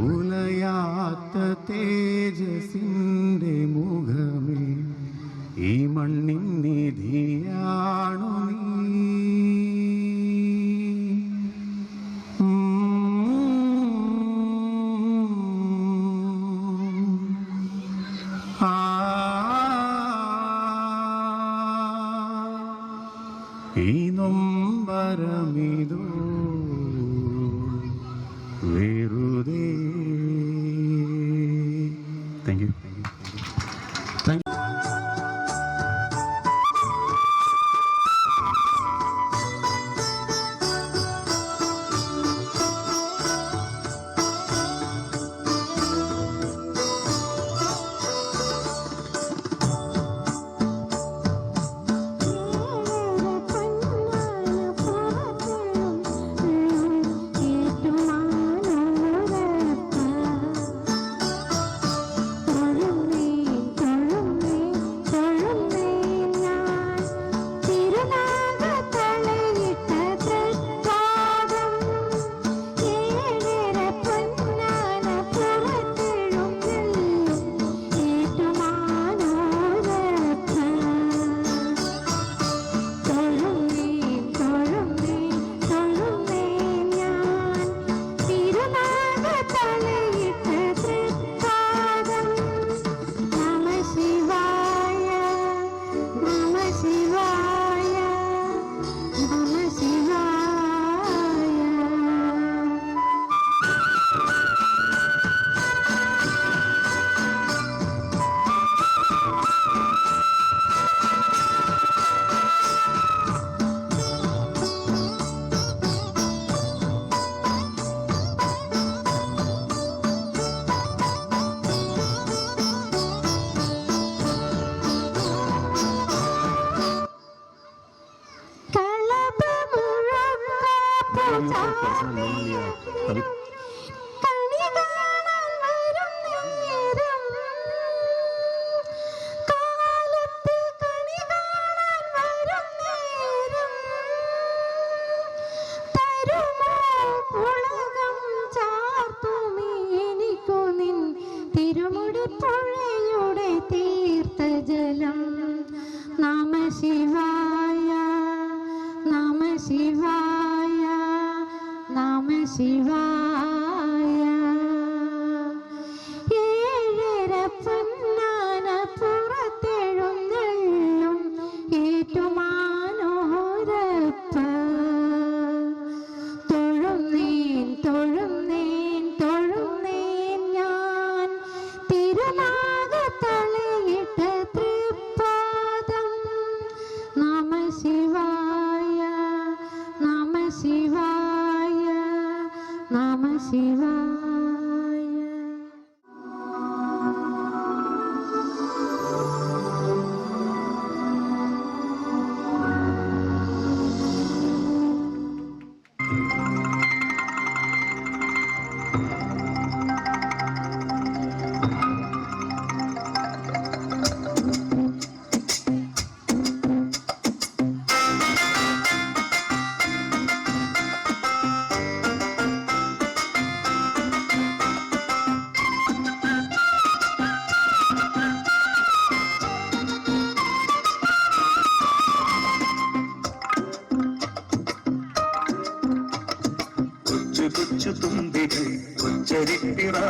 ഉലയാത്ത തേജസിൻ്റെ മുഖമേ ഈ മണ്ണിൻ നിധിയാണു നീ ഈ നൊമ്പരമിതോ വെറുതെ. Thank you.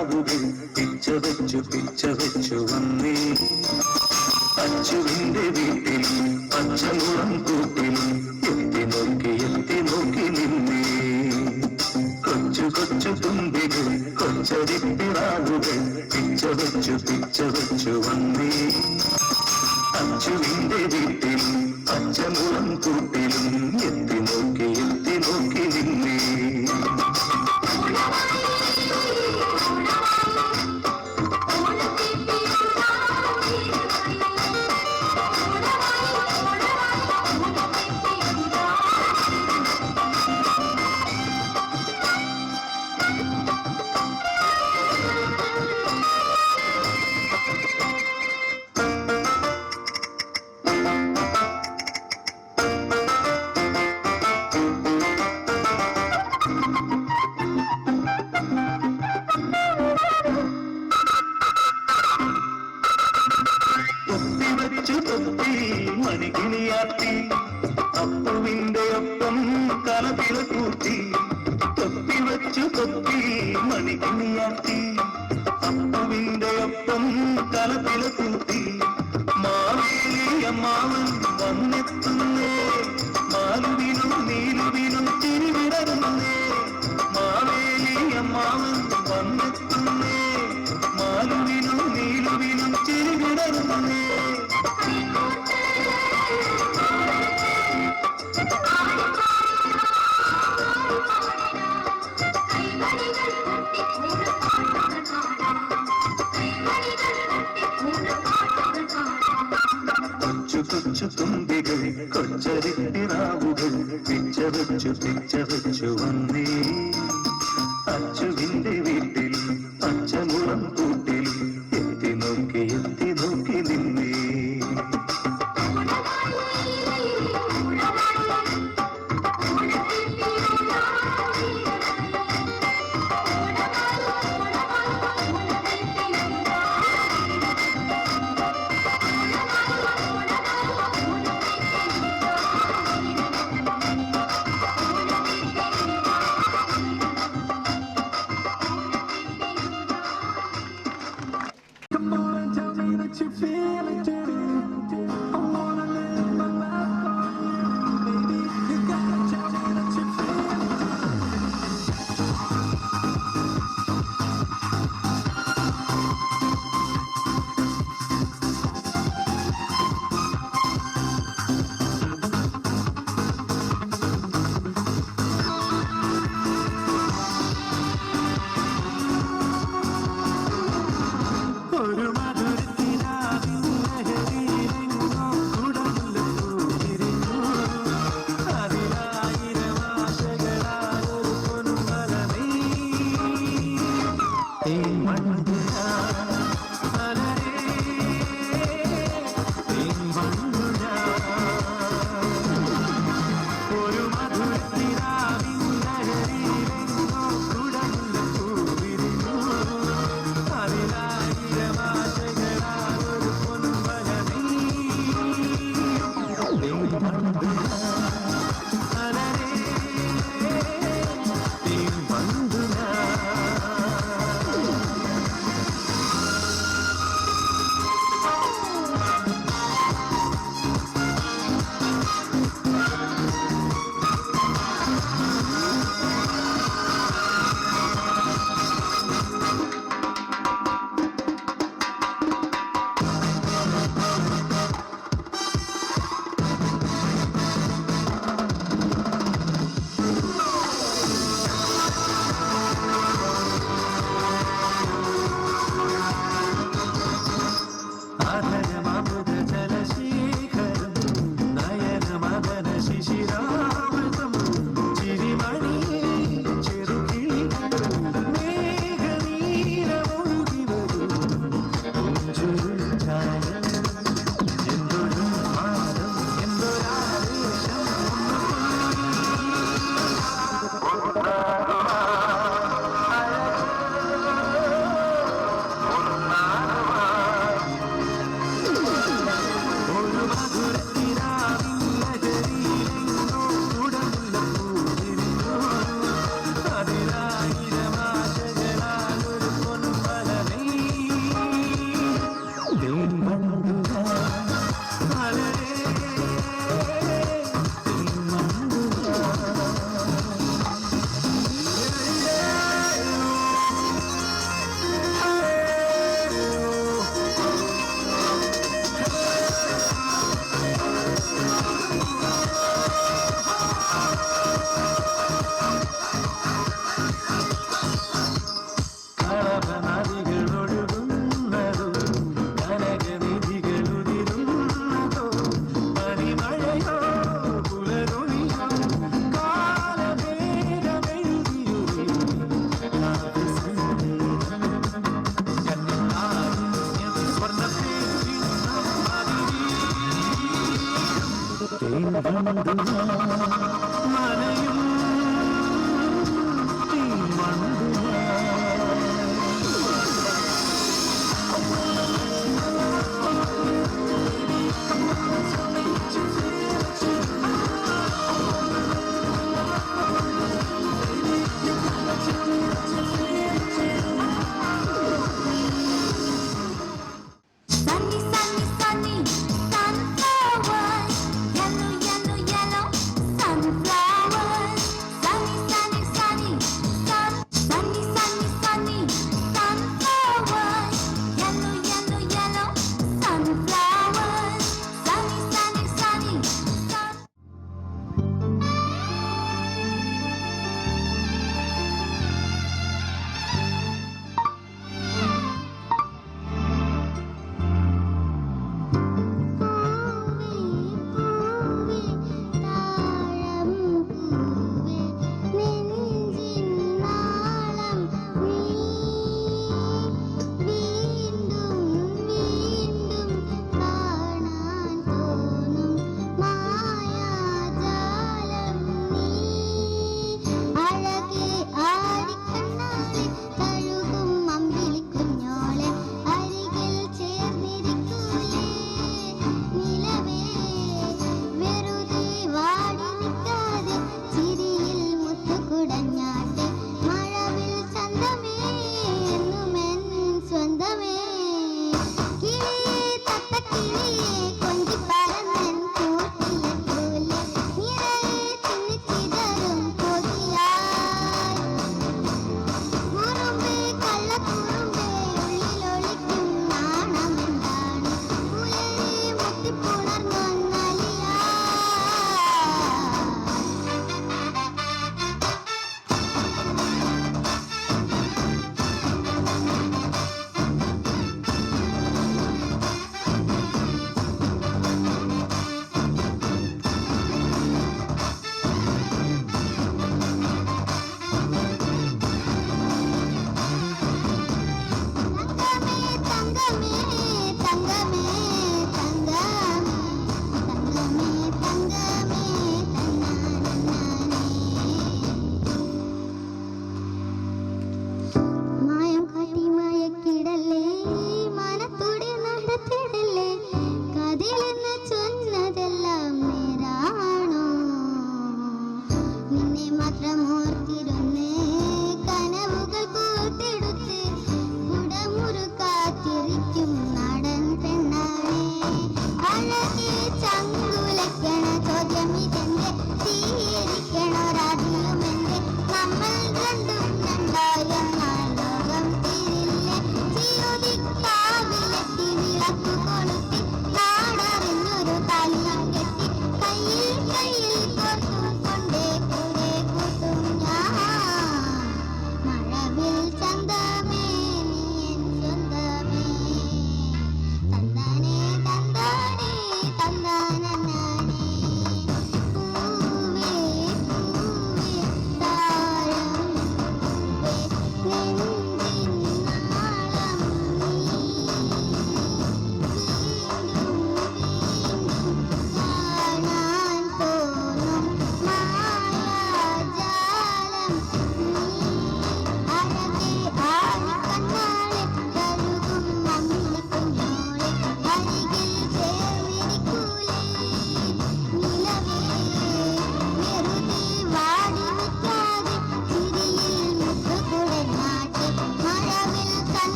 രാവുകൾ പിച്ച വെച്ചു വന്നേ അച്ചുവിന്റെ വീട്ടിൽ പച്ചമുളം കൂട്ടിൽ എത്തി നോക്കി നിന്നേ കൊച്ചു തുമ്പികൾ കൊച്ചരിപ്പിറാവുകൾ പിച്ച വെച്ചു വന്നേ അച്ചുവിന്റെ വീട്ടിൽ പച്ചമുളം കൂട്ടിലും എത്തി നോക്കി നിന്നേ മണികിണിയാത്തി അപ്പുവിന്റെ ഒപ്പം കലപില കൂട്ടി തൊപ്പി മണികിണിയാത്തി അപ്പുവിന്റെ ഒപ്പം കലപില കൂട്ടി മാവേലി അമ്മാവൻ വന്നെത്തുന്നേ മാലുവിനും നീലുവിനും തിരിവിടരുന്നേ മാവേലി അമ്മാവൻ വന്നെത്തുന്നേ മാലുവിനും നീലുവിനും തിരിവിടരുന്നേ കൊച്ചു തുമ്പികൾ കൊച്ചരിപ്പിറാവുകൾ പിച്ച വെച്ചു വന്നേ അച്ചുവിന്റെ വീട്ടിൽ പച്ചമുളം കൂട്ടിൽ എത്തി നോക്കി നിന്നേ ഒരു മധുരത്തിനാവിൻ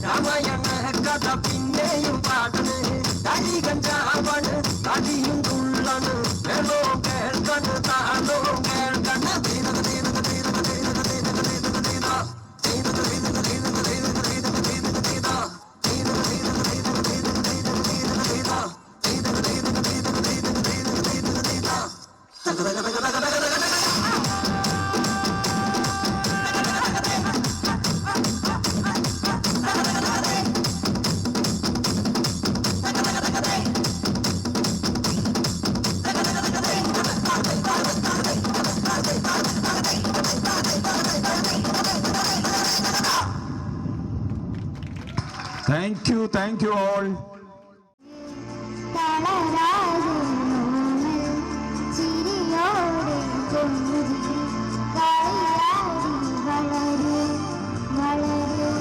രാമായണ കഥ പിന്നെയും പാടണ് തടി കഞ്ചാവാണ് തടിയും തുള്ളണ് വേണോ കേൾക്കണ് താനോ കേൾക്കണ് തീരക തീരക തീരക തീരക തീരക തീരക തീര തീരക തീരക തീരക തീരക തീരക തീരക തീര തീരക തീരക തീരക തീരക തീരക തീരക തീര തീരക തീരക തീരക തീരക തീരക തീരക തീര തക തക തക തക തക തക Thank you all. ചിരിയോടെ പൊന്നുരി കളിയാടി വളരെ വളരെ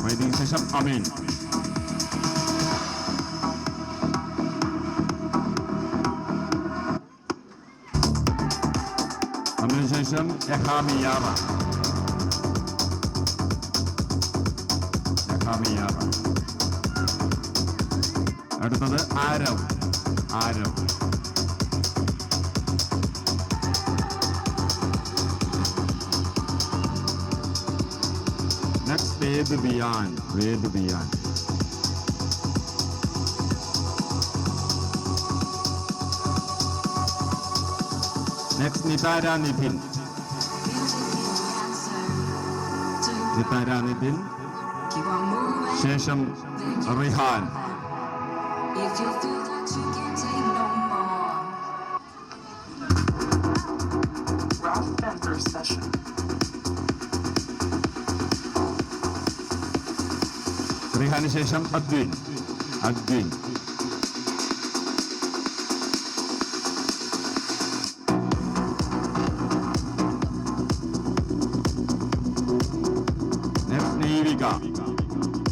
വൈദിക ശേഷം അമീൻ. അതിനുശേഷം യഹാമിയാറ. അടുത്തത് ആരവ്. നെക്സ്റ്റ് വേദ് ബിയാൻ. നെക്സ്റ്റ് നിതാര നിതിൻ. ശേഷം റിഹാൻ. റിഹാന് ശേഷം അദ്വിൻ.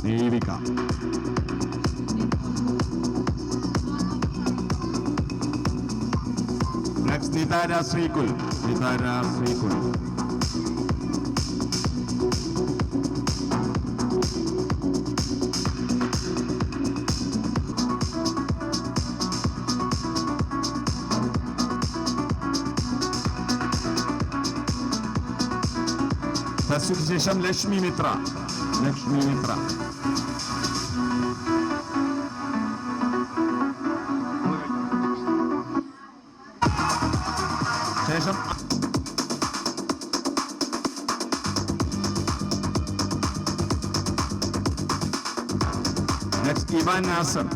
നേവിക. നെക്സ്റ്റ് നിതാര ശ്രീകുൽ. ശേഷം ലക്ഷ്മി മിത്ര. ശേഷം നെക്സ്റ്റ് ഇവാൻ നാസർ.